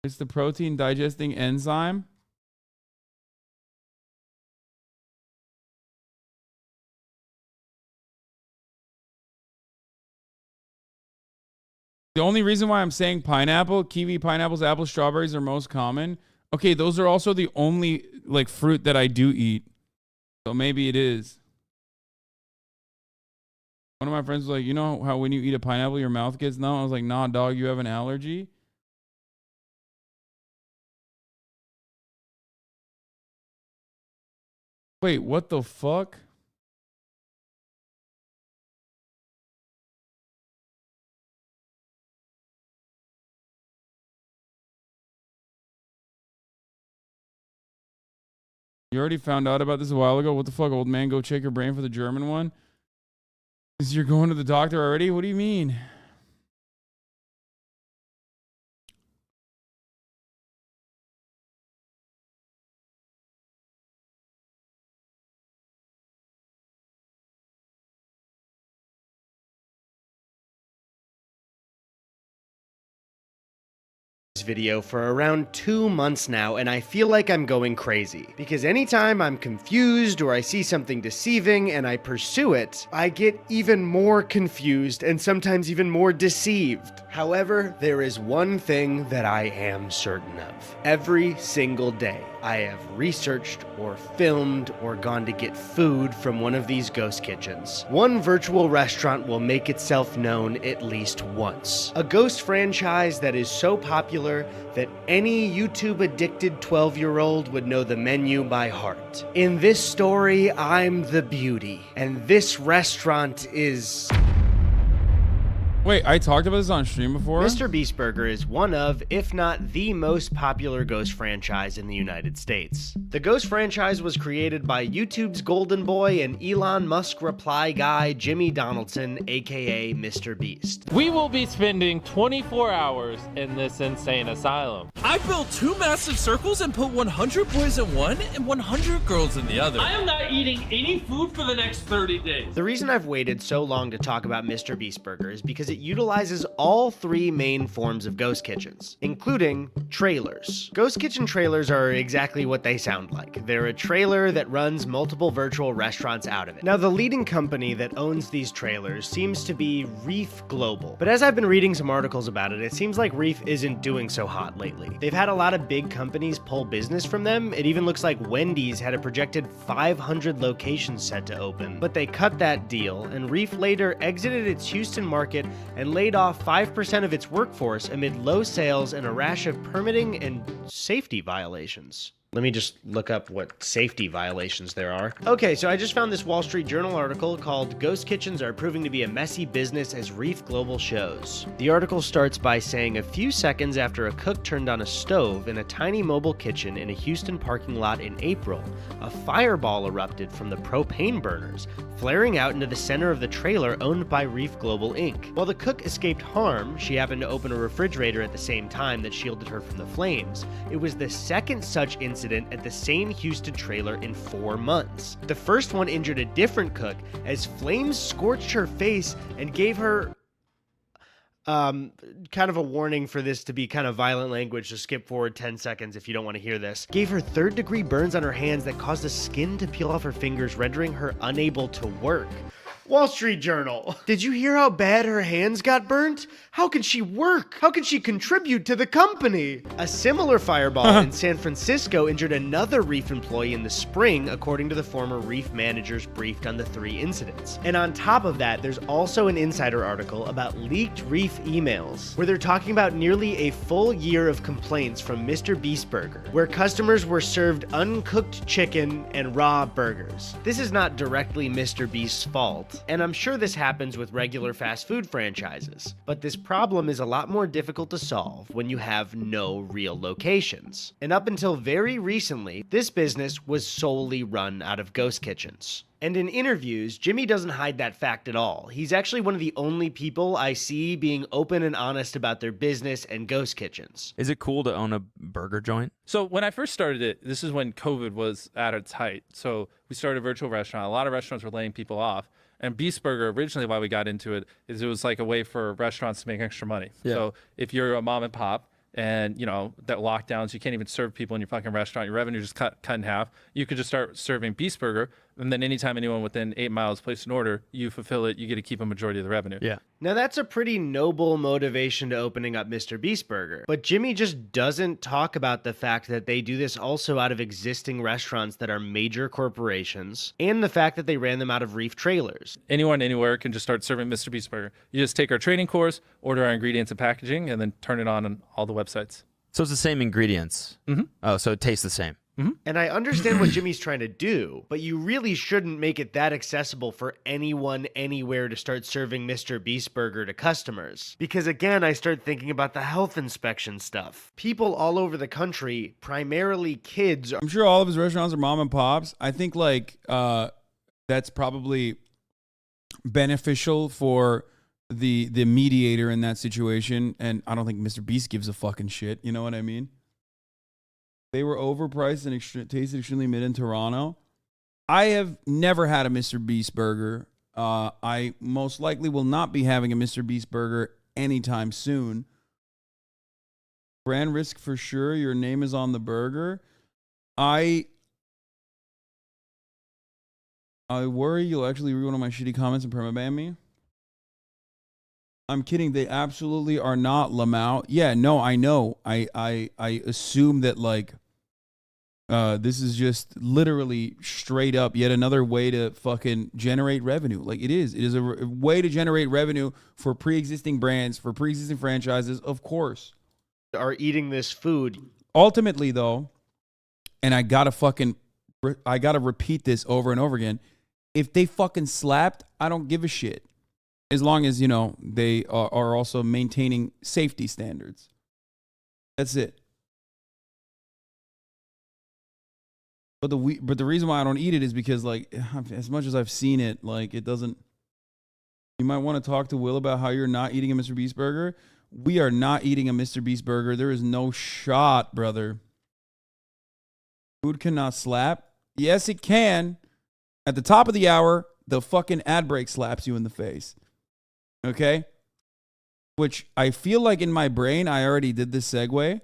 It's the protein digesting enzyme. The only reason why I'm saying pineapple, kiwi, pineapples, apples, strawberries are most common. Okay, those are also the only like fruit that I do eat. So maybe it is. One of my friends was like, you know how when you eat a pineapple, your mouth gets numb? I was like, nah, dog, you have an allergy. Wait, what the fuck? You already found out about this a while ago? What the fuck, old man? Go check your brain for the German one? Is you're going to the doctor already? What do you mean? Video for around 2 months now, and I feel like I'm going crazy because anytime I'm confused or I see something deceiving and I pursue it, I get even more confused and sometimes even more deceived. However, there is one thing that I am certain of. Every single day, I have researched or filmed or gone to get food from one of these ghost kitchens. One virtual restaurant will make itself known at least once. A ghost franchise that is so popular that any YouTube addicted 12-year-old would know the menu by heart. In this story, I'm the beauty, and this restaurant is... Wait, I talked about this on stream before? Mr. Beast Burger is one of, if not the most popular ghost franchise in the United States. The ghost franchise was created by YouTube's golden boy and Elon Musk reply guy, Jimmy Donaldson, aka Mr. Beast. We will be spending 24 hours in this insane asylum. I built 2 massive circles and put 100 boys in one and 100 girls in the other. I am not eating any food for the next 30 days. The reason I've waited so long to talk about Mr. Beast Burger is because it utilizes all 3 main forms of ghost kitchens, including trailers. Ghost kitchen trailers are exactly what they sound like. They're a trailer that runs multiple virtual restaurants out of it. Now, the leading company that owns these trailers seems to be Reef Global, but as I've been reading some articles about it, it seems like Reef isn't doing so hot lately. They've had a lot of big companies pull business from them. It even looks like Wendy's had a projected 500 locations set to open, but they cut that deal, and Reef later exited its Houston market and laid off 5% of its workforce amid low sales and a rash of permitting and safety violations. Let me just look up what safety violations there are. Okay, so I just found this Wall Street Journal article called "Ghost Kitchens Are Proving to be a Messy Business as Reef Global Shows." The article starts by saying a few seconds after a cook turned on a stove in a tiny mobile kitchen in a Houston parking lot in April, a fireball erupted from the propane burners, flaring out into the center of the trailer owned by Reef Global Inc. While the cook escaped harm, she happened to open a refrigerator at the same time that shielded her from the flames. It was the second such incident at the same Houston trailer in 4 months. The first one injured a different cook as flames scorched her face and gave her kind of a warning for this to be kind of violent language, so skip forward 10 seconds if you don't want to hear this. Gave her 3rd-degree burns on her hands that caused the skin to peel off her fingers, rendering her unable to work. Wall Street Journal. Did you hear how bad her hands got burnt? How can she work? How can she contribute to the company? A similar fireball in San Francisco injured another Reef employee in the spring, according to the former Reef managers briefed on the 3 incidents. And on top of that, there's also an insider article about leaked Reef emails, where they're talking about nearly a full year of complaints from Mr. Beast Burger, where customers were served uncooked chicken and raw burgers. This is not directly Mr. Beast's fault, and I'm sure this happens with regular fast food franchises, but this problem is a lot more difficult to solve when you have no real locations. And up until very recently, this business was solely run out of ghost kitchens. And in interviews, Jimmy doesn't hide that fact at all. He's actually one of the only people I see being open and honest about their business and ghost kitchens. Is it cool to own a burger joint? So when I first started it, this is when COVID was at its height. So we started a virtual restaurant. A lot of restaurants were laying people off. And Beast Burger, originally why we got into it, is it was like a way for restaurants to make extra money. Yeah. So if you're a mom and pop, and, you know, that lockdowns, you can't even serve people in your fucking restaurant. Your revenue just cut in half. You could just start serving Beast Burger, and then anytime anyone within 8 miles places an order, you fulfill it, you get to keep a majority of the revenue. Yeah. Now that's a pretty noble motivation to opening up Mr. Beast Burger, but Jimmy just doesn't talk about the fact that they do this also out of existing restaurants that are major corporations, and the fact that they ran them out of Reef trailers. Anyone, anywhere can just start serving Mr. Beast Burger. You just take our training course, order our ingredients and packaging, and then turn it on all the websites. So it's the same ingredients. Mm-hmm. Oh, so it tastes the same. Mm-hmm. And I understand what Jimmy's trying to do, but you really shouldn't make it that accessible for anyone anywhere to start serving Mr. Beast Burger to customers. Because again, I start thinking about the health inspection stuff. People all over the country, primarily kids. I'm sure all of his restaurants are mom and pops. I think like that's probably beneficial for the mediator in that situation. And I don't think Mr. Beast gives a fucking shit. You know what I mean? They were overpriced and tasted extremely mid in Toronto. I have never had a Mr. Beast burger. I most likely will not be having a Mr. Beast burger anytime soon. Brand risk for sure. Your name is on the burger. I worry you'll actually read one of my shitty comments and permaban me. I'm kidding. They absolutely are not, Lamau. Yeah, no, I know. I assume that like this is just literally straight up yet another way to fucking generate revenue. Like it is. It is a way to generate revenue for pre-existing brands, for pre-existing franchises, of course. Are eating this food. Ultimately, though, and I gotta repeat this over and over again. If they fucking slapped, I don't give a shit. As long as, you know, they are also maintaining safety standards. That's it. But the reason why I don't eat it is because, like, as much as I've seen it, like, it doesn't... You might want to talk to Will about how you're not eating a Mr. Beast burger. We are not eating a Mr. Beast burger. There is no shot, brother. Food cannot slap. Yes, it can. At the top of the hour, the fucking ad break slaps you in the face. Okay? Which I feel like in my brain, I already did this segue.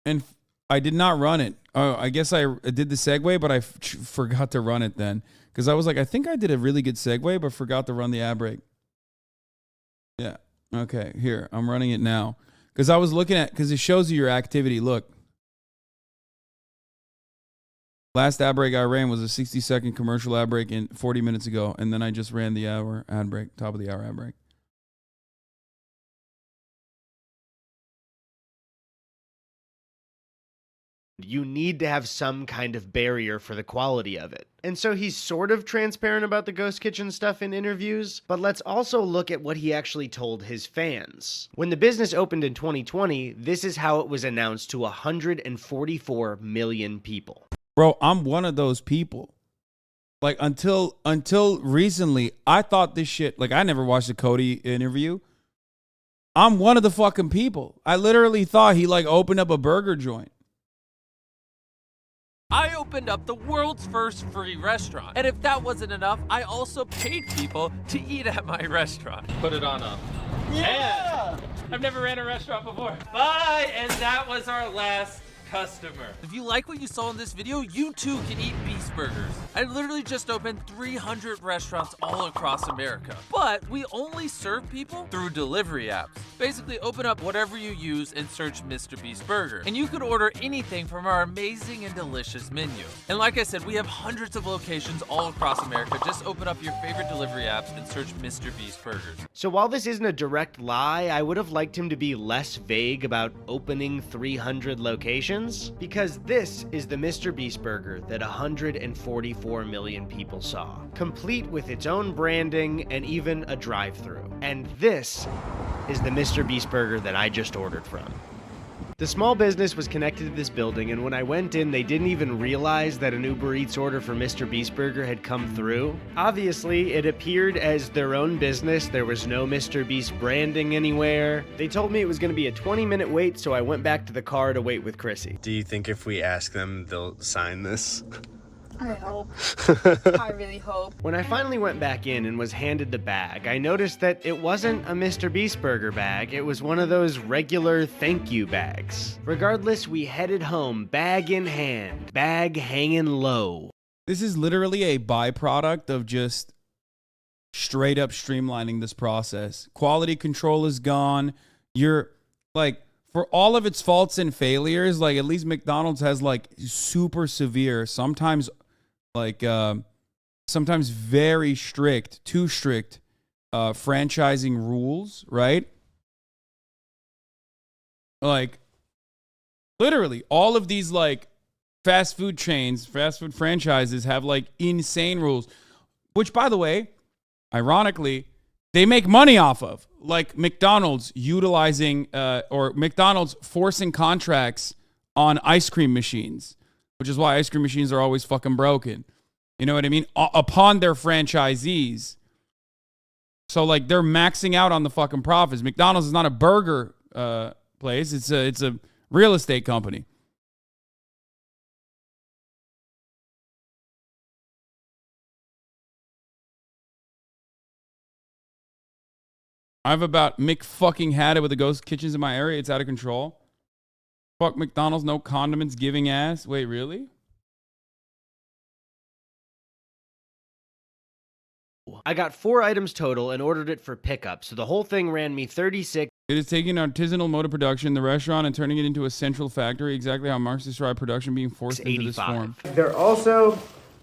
And I did not run it. Oh, I guess I did the segue, but I forgot to run it then. Because I was like, I think I did a really good segue, but forgot to run the ad break. Yeah. Okay, here. I'm running it now. Because I was looking at, because it shows you your activity. Look. Last ad break I ran was a 60-second commercial ad break 40 minutes ago, and then I just ran the hour ad break, top of the hour ad break. You need to have some kind of barrier for the quality of it. And so he's sort of transparent about the Ghost Kitchen stuff in interviews, but let's also look at what he actually told his fans. When the business opened in 2020, this is how it was announced to 144 million people. Bro, I'm one of those people. Like, until recently, I thought this shit, like, I never watched the Cody interview. I'm one of the fucking people. I literally thought he, like, opened up a burger joint. I opened up the world's first free restaurant. And if that wasn't enough, I also paid people to eat at my restaurant. Put it on up. Yeah! I've never ran a restaurant before. Bye! And that was our last customer. If you like what you saw in this video, you too can eat Beast Burgers. I literally just opened 300 restaurants all across America. But we only serve people through delivery apps. Basically, open up whatever you use and search Mr. Beast Burger. And you can order anything from our amazing and delicious menu. And like I said, we have hundreds of locations all across America. Just open up your favorite delivery apps and search Mr. Beast Burgers. So while this isn't a direct lie, I would have liked him to be less vague about opening 300 locations. Because this is the Mr. Beast Burger that 144 million people saw, complete with its own branding and even a drive-thru. And this is the Mr. Beast Burger that I just ordered from. The small business was connected to this building, and when I went in, they didn't even realize that an Uber Eats order for Mr. Beast Burger had come through. Obviously, it appeared as their own business. There was no Mr. Beast branding anywhere. They told me it was going to be a 20-minute wait, so I went back to the car to wait with Chrissy. Do you think if we ask them, they'll sign this? I hope. I really hope. When I finally went back in and was handed the bag, I noticed that it wasn't a Mr. Beast burger bag, it was one of those regular thank you bags. Regardless, we headed home, bag in hand, bag hanging low. This is literally a byproduct of just straight up streamlining this process. Quality control is gone. You're like, for all of its faults and failures, like at least McDonald's has like super severe, sometimes very strict, too strict franchising rules, right? Like literally all of these like fast food chains, fast food franchises have like insane rules, which by the way, ironically, they make money off of, like McDonald's utilizing or McDonald's forcing contracts on ice cream machines, which is why ice cream machines are always fucking broken. You know what I mean? Upon their franchisees. So like they're maxing out on the fucking profits. McDonald's is not a burger place. It's a real estate company. I've about fucking had it with the ghost kitchens in my area. It's out of control. Fuck McDonald's, no condiments, giving ass. Wait, really? I got 4 items total and ordered it for pickup, so the whole thing ran me $36. It is taking an artisanal mode of production, the restaurant, and turning it into a central factory, exactly how Marx described production being forced into this form. They're also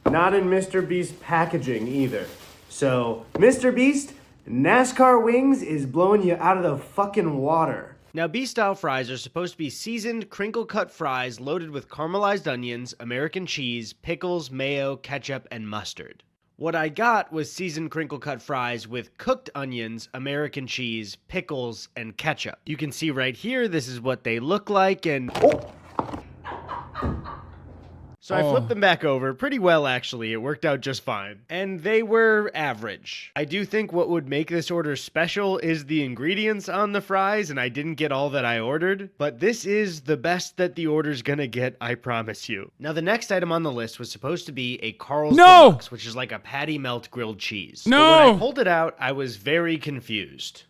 not in Mr. Beast packaging either. So, Mr. Beast, NASCAR wings is blowing you out of the fucking water. Now, Beast-style fries are supposed to be seasoned, crinkle-cut fries loaded with caramelized onions, American cheese, pickles, mayo, ketchup, and mustard. What I got was seasoned crinkle-cut fries with cooked onions, American cheese, pickles, and ketchup. You can see right here, this is what they look like, and... So I flipped them back over pretty well, actually. It worked out just fine. And they were average. I do think what would make this order special is the ingredients on the fries, and I didn't get all that I ordered. But this is the best that the order's gonna get, I promise you. Now, the next item on the list was supposed to be a Carl's Deluxe, which is like a patty melt grilled cheese. No! But when I pulled it out, I was very confused.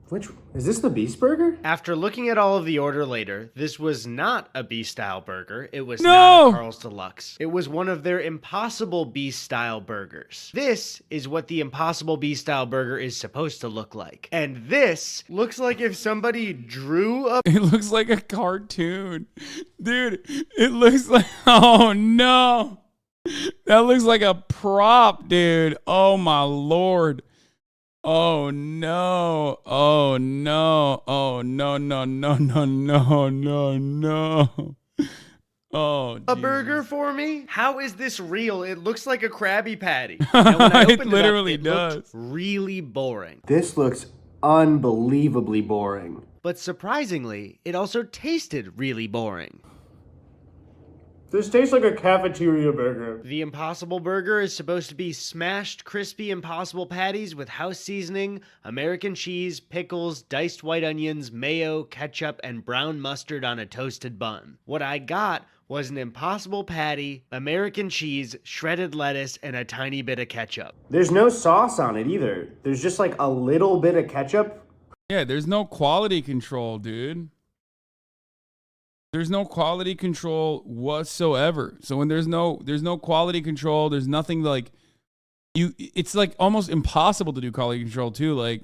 Which, is this the Beast Burger? After looking at all of the order later, this was not a Beast-style burger. It was not a Carl's Deluxe. It was one of their Impossible Beast-style burgers. This is what the Impossible Beast-style burger is supposed to look like. And this looks like if somebody drew a... It looks like a cartoon. Dude, it looks like... Oh, no. That looks like a prop, dude. Oh, my Lord. Oh no, oh no, oh no, no, no, no, no, no, no. Oh, a burger for me? How is this real? It looks like a Krabby Patty. Now, when I opened it literally it up, it looked really boring. This looks unbelievably boring. But surprisingly, it also tasted really boring. This tastes like a cafeteria burger. The Impossible Burger is supposed to be smashed, crispy Impossible patties with house seasoning, American cheese, pickles, diced white onions, mayo, ketchup, and brown mustard on a toasted bun. What I got was an Impossible patty, American cheese, shredded lettuce, and a tiny bit of ketchup. There's no sauce on it either. There's just like a little bit of ketchup. Yeah, there's no quality control, dude. There's no quality control whatsoever. So when there's no quality control, there's nothing like it's like almost impossible to do quality control too. Like,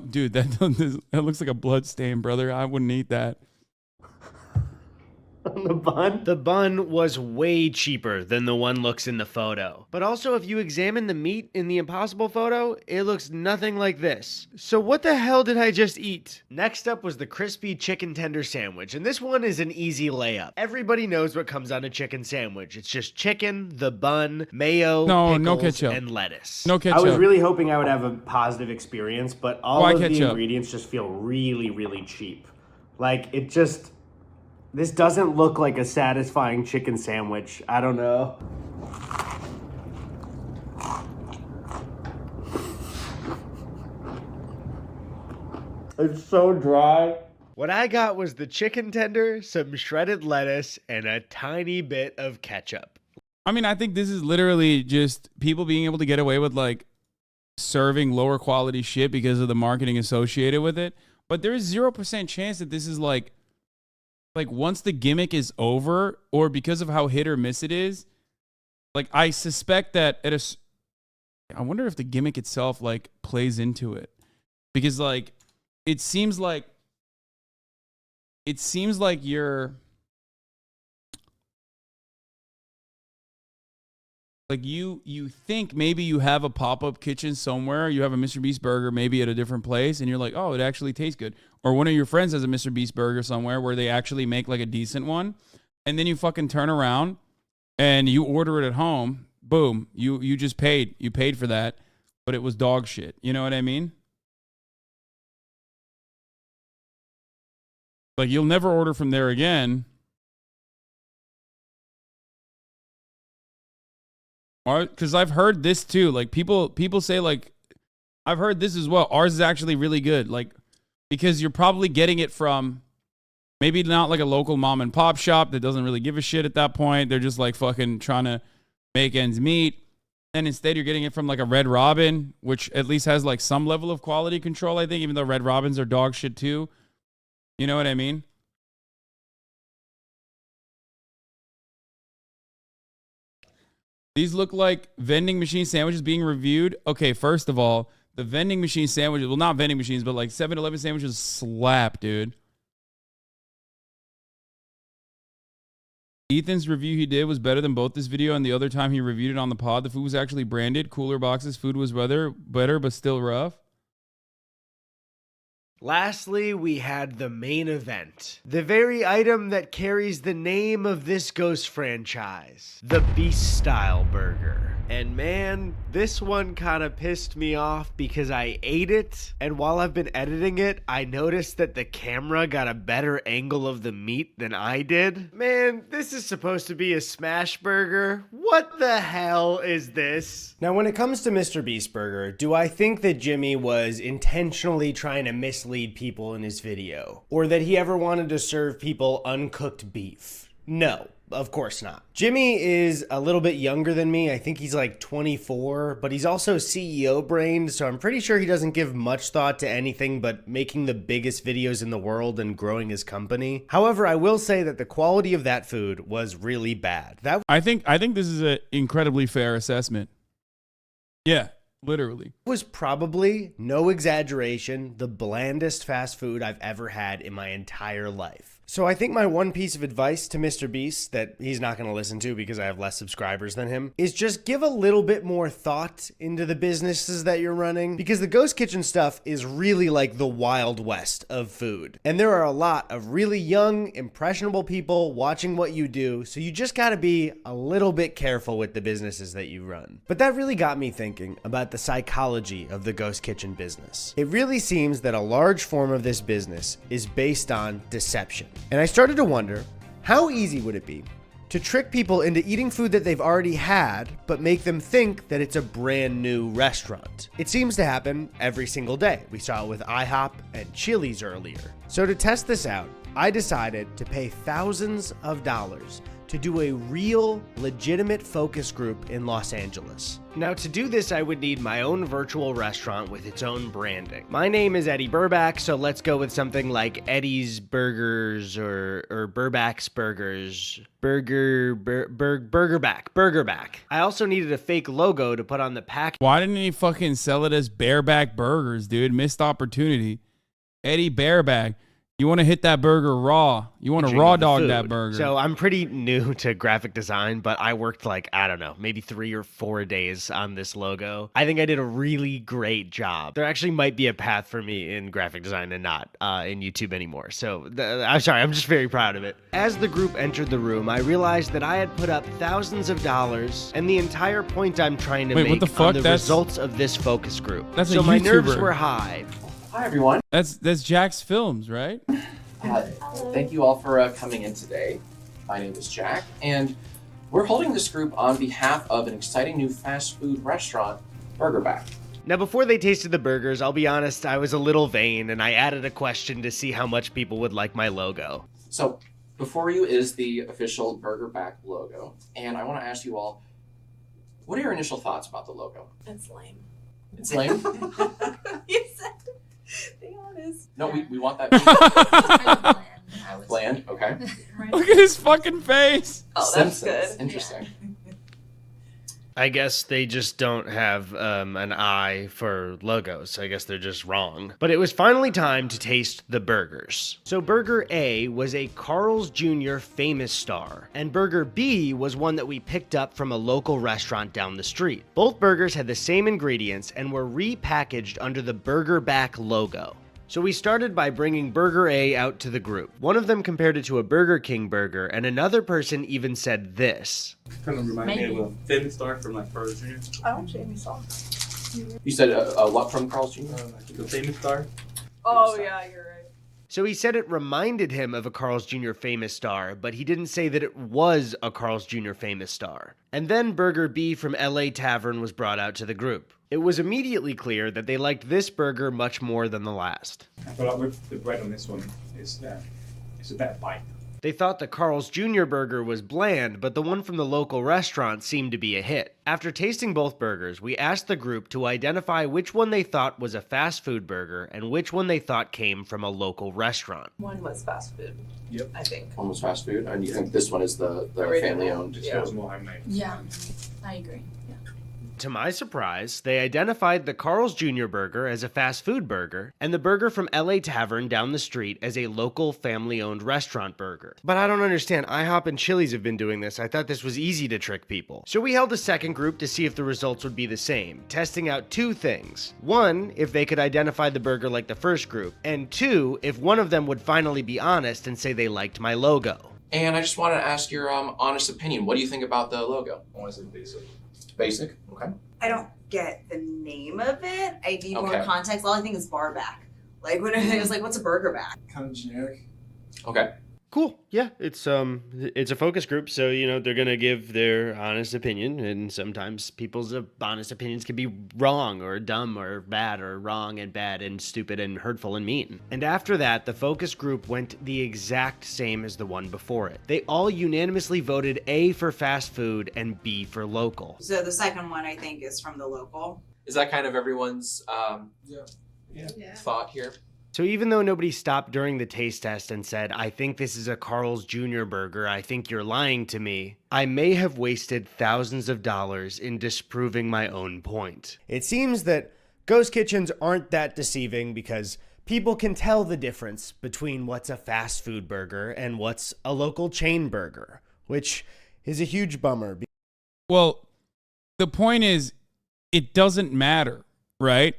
dude, that looks like a blood stain, brother. I wouldn't eat that. On the bun? The bun was way cheaper than the one looks in the photo. But also, if you examine the meat in the Impossible photo, it looks nothing like this. So what the hell did I just eat? Next up was the crispy chicken tender sandwich, and this one is an easy layup. Everybody knows what comes on a chicken sandwich. It's just chicken, the bun, mayo, pickles, no ketchup, and lettuce. No ketchup. I was really hoping I would have a positive experience, but all of the ingredients just feel really, really cheap. Like, it just... This doesn't look like a satisfying chicken sandwich. I don't know. It's so dry. What I got was the chicken tender, some shredded lettuce, and a tiny bit of ketchup. I mean, I think this is literally just people being able to get away with like serving lower quality shit because of the marketing associated with it. But there is 0% chance that this is like once the gimmick is over, or because of how hit or miss it is, like I suspect that I wonder if the gimmick itself like plays into it, because like it seems like you're like you think maybe you have a pop-up kitchen somewhere, you have a Mr. Beast burger maybe at a different place, and you're like, oh, it actually tastes good. Or one of your friends has a Mr. Beast burger somewhere where they actually make like a decent one, and then you fucking turn around and you order it at home. Boom, you just paid. You paid for that, but it was dog shit. You know what I mean? Like you'll never order from there again. Because I've heard this too. Like people say like, I've heard this as well. Ours is actually really good. Like, because you're probably getting it from maybe not like a local mom and pop shop that doesn't really give a shit at that point. They're just like fucking trying to make ends meet. And instead you're getting it from like a Red Robin, which at least has like some level of quality control, I think, even though Red Robins are dog shit too. You know what I mean? These look like vending machine sandwiches being reviewed. Okay, first of all, the vending machine sandwiches, well, not vending machines, but like 7-Eleven sandwiches slap, dude. Ethan's review he did was better than both this video and the other time he reviewed it on the pod. The food was actually branded. Cooler boxes. Food was better, but still rough. Lastly, we had the main event. The very item that carries the name of this Ghost franchise. The Beast Style Burger. And man, this one kind of pissed me off because I ate it, and while I've been editing it, I noticed that the camera got a better angle of the meat than I did. Man, this is supposed to be a smash burger. What the hell is this? Now, when it comes to Mr. Beast Burger, do I think that Jimmy was intentionally trying to mislead people in his video? Or that he ever wanted to serve people uncooked beef? No. Of course not. Jimmy is a little bit younger than me. I think he's like 24, but he's also CEO brained, so I'm pretty sure he doesn't give much thought to anything but making the biggest videos in the world and growing his company. However, I will say that the quality of that food was really bad. I think this is an incredibly fair assessment. Yeah, literally. Was probably, no exaggeration, the blandest fast food I've ever had in my entire life. So I think my one piece of advice to Mr. Beast that he's not going to listen to because I have less subscribers than him is just give a little bit more thought into the businesses that you're running, because the Ghost Kitchen stuff is really like the Wild West of food. And there are a lot of really young, impressionable people watching what you do, so you just got to be a little bit careful with the businesses that you run. But that really got me thinking about the psychology of the Ghost Kitchen business. It really seems that a large form of this business is based on deception. And I started to wonder, how easy would it be to trick people into eating food that they've already had, but make them think that it's a brand new restaurant? It seems to happen every single day. We saw it with IHOP and Chili's earlier. So to test this out, I decided to pay thousands of dollars to do a real, legitimate focus group in Los Angeles. Now, to do this, I would need my own virtual restaurant with its own branding. My name is Eddy Burback, so let's go with something like Eddy's Burgers or Burback's Burgers. Burgerback. I also needed a fake logo to put on the pack. Why didn't he fucking sell it as Bareback Burgers, dude? Missed opportunity. Eddy Bareback. You want to hit that burger raw. You want to raw dog that burger. So I'm pretty new to graphic design, but I worked like, I don't know, maybe 3 or 4 days on this logo. I think I did a really great job. There actually might be a path for me in graphic design and not in YouTube anymore. So I'm sorry, I'm just very proud of it. As the group entered the room, I realized that I had put up thousands of dollars, and the entire point I'm trying to make on the results of this focus group. That's so a my YouTuber. nerves were high. Hi, everyone. That's Jack's Films, right? Thank you all for coming in today. My name is Jack, and we're holding this group on behalf of an exciting new fast food restaurant, Burgerback. Now, before they tasted the burgers, I'll be honest, I was a little vain and I added a question to see how much people would like my logo. So, before you is the official Burback logo, and I want to ask you all, what are your initial thoughts about the logo? It's lame. It's lame? You said, be honest. No, we want that. Bland, okay. Look at his fucking face. Oh, that's Simpsons. good. Interesting. I guess they just don't have an eye for logos, so I guess they're just wrong. But it was finally time to taste the burgers. So Burger A was a Carl's Jr. Famous Star, and Burger B was one that we picked up from a local restaurant down the street. Both burgers had the same ingredients and were repackaged under the Burback logo. So we started by bringing Burger A out to the group. One of them compared it to a Burger King burger, and another person even said this. Kind of reminds me of a Famous Star from like Carl's Jr. I don't actually saw. You said what from Carl's Jr.? The Famous Star. Oh yeah, you're right. So he said it reminded him of a Carl's Jr. Famous Star, but he didn't say that it was a Carl's Jr. Famous Star. And then Burger B from LA Tavern was brought out to the group. It was immediately clear that they liked this burger much more than the last. I feel like with the bread on this one, it's a better bite. They thought the Carl's Jr. burger was bland, but the one from the local restaurant seemed to be a hit. After tasting both burgers, we asked the group to identify which one they thought was a fast food burger and which one they thought came from a local restaurant. One was fast food. Yep. I think. Almost fast food. And you think this one is the family-owned? It feels more homemade. Yeah, I agree. Yeah. To my surprise, they identified the Carl's Jr. burger as a fast food burger and the burger from LA Tavern down the street as a local family-owned restaurant burger. But I don't understand. IHOP and Chili's have been doing this. I thought this was easy to trick people. So we held a second group to see if the results would be the same, testing out two things. One, if they could identify the burger like the first group, and two, if one of them would finally be honest and say they liked my logo. And I just wanted to ask your honest opinion. What do you think about the logo? Honestly, basic. Basic? Okay. I don't get the name of it. I need more Okay. context. All I think is Burback. Like when it was like, what's a burger back? Kind of generic. Okay. Cool. Yeah, it's a focus group, so they're gonna give their honest opinion, and sometimes people's honest opinions can be wrong or dumb or bad or wrong and bad and stupid and hurtful and mean. And after that, the focus group went the exact same as the one before it. They all unanimously voted A for fast food and B for local. So the second one I think is from the local. Is that kind of everyone's thought here? So even though nobody stopped during the taste test and said, I think this is a Carl's Jr. burger, I think you're lying to me, I may have wasted thousands of dollars in disproving my own point. It seems that ghost kitchens aren't that deceiving because people can tell the difference between what's a fast food burger and what's a local chain burger, which is a huge bummer. Well, the point is, it doesn't matter, right?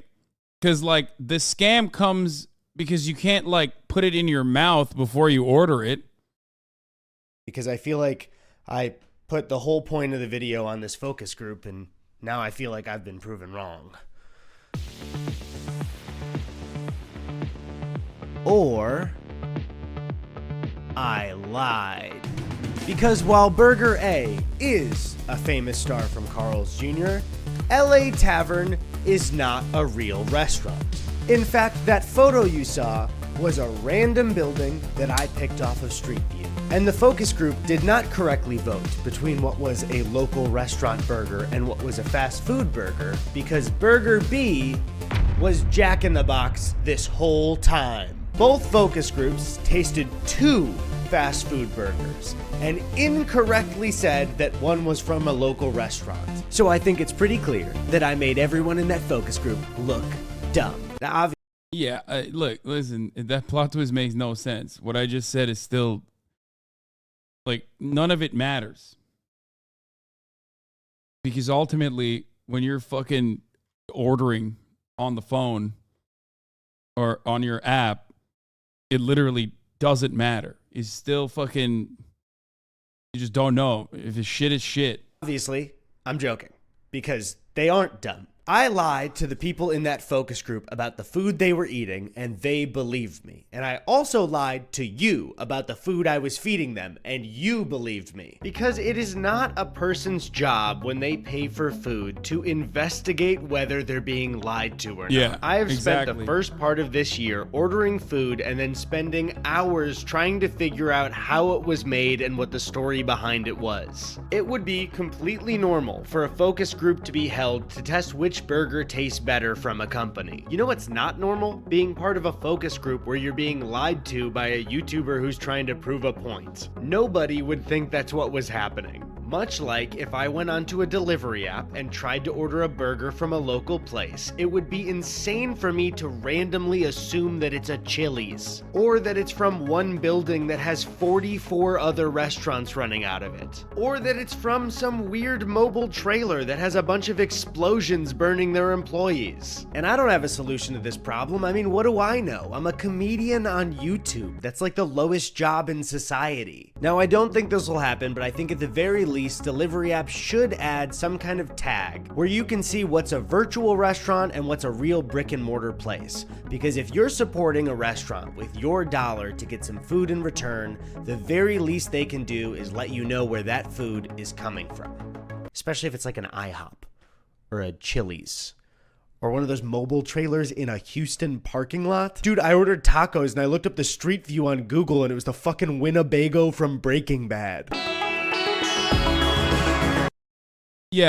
Because, like, the scam comes because you can't, like, put it in your mouth before you order it. Because I feel like I put the whole point of the video on this focus group, and now I feel like I've been proven wrong. Or I lied. Because while Burger A is a famous star from Carl's Jr., LA Tavern is not a real restaurant. In fact, that photo you saw was a random building that I picked off of Street View. And the focus group did not correctly vote between what was a local restaurant burger and what was a fast food burger because Burger B was Jack in the Box this whole time. Both focus groups tasted two fast food burgers and incorrectly said that one was from a local restaurant. So I think it's pretty clear that I made everyone in that focus group look dumb. Now, yeah, look, listen, that plot twist makes no sense. What I just said is still, like, none of it matters. Because ultimately, when you're fucking ordering on the phone or on your app, it literally doesn't matter. It's still fucking, you just don't know. If it's shit, it's shit. Obviously, I'm joking because they aren't dumb. I lied to the people in that focus group about the food they were eating, and they believed me. And I also lied to you about the food I was feeding them, and you believed me. Because it is not a person's job when they pay for food to investigate whether they're being lied to or not. Yeah, I have spent the exactly. first part of this year ordering food and then spending hours trying to figure out how it was made and what the story behind it was. It would be completely normal for a focus group to be held to test which burger tastes better from a company. You know what's not normal? Being part of a focus group where you're being lied to by a YouTuber who's trying to prove a point. Nobody would think that's what was happening. Much like if I went onto a delivery app and tried to order a burger from a local place, it would be insane for me to randomly assume that it's a Chili's, or that it's from one building that has 44 other restaurants running out of it, or that it's from some weird mobile trailer that has a bunch of explosions burning their employees. And I don't have a solution to this problem. I mean, what do I know? I'm a comedian on YouTube. That's like the lowest job in society. Now, I don't think this will happen, but I think at the very least, delivery apps should add some kind of tag where you can see what's a virtual restaurant and what's a real brick and mortar place. Because if you're supporting a restaurant with your dollar to get some food in return, the very least they can do is let you know where that food is coming from. Especially if it's like an IHOP or a Chili's. Or one of those mobile trailers in a Houston parking lot. Dude, I ordered tacos and I looked up the street view on Google and it was the fucking Winnebago from Breaking Bad.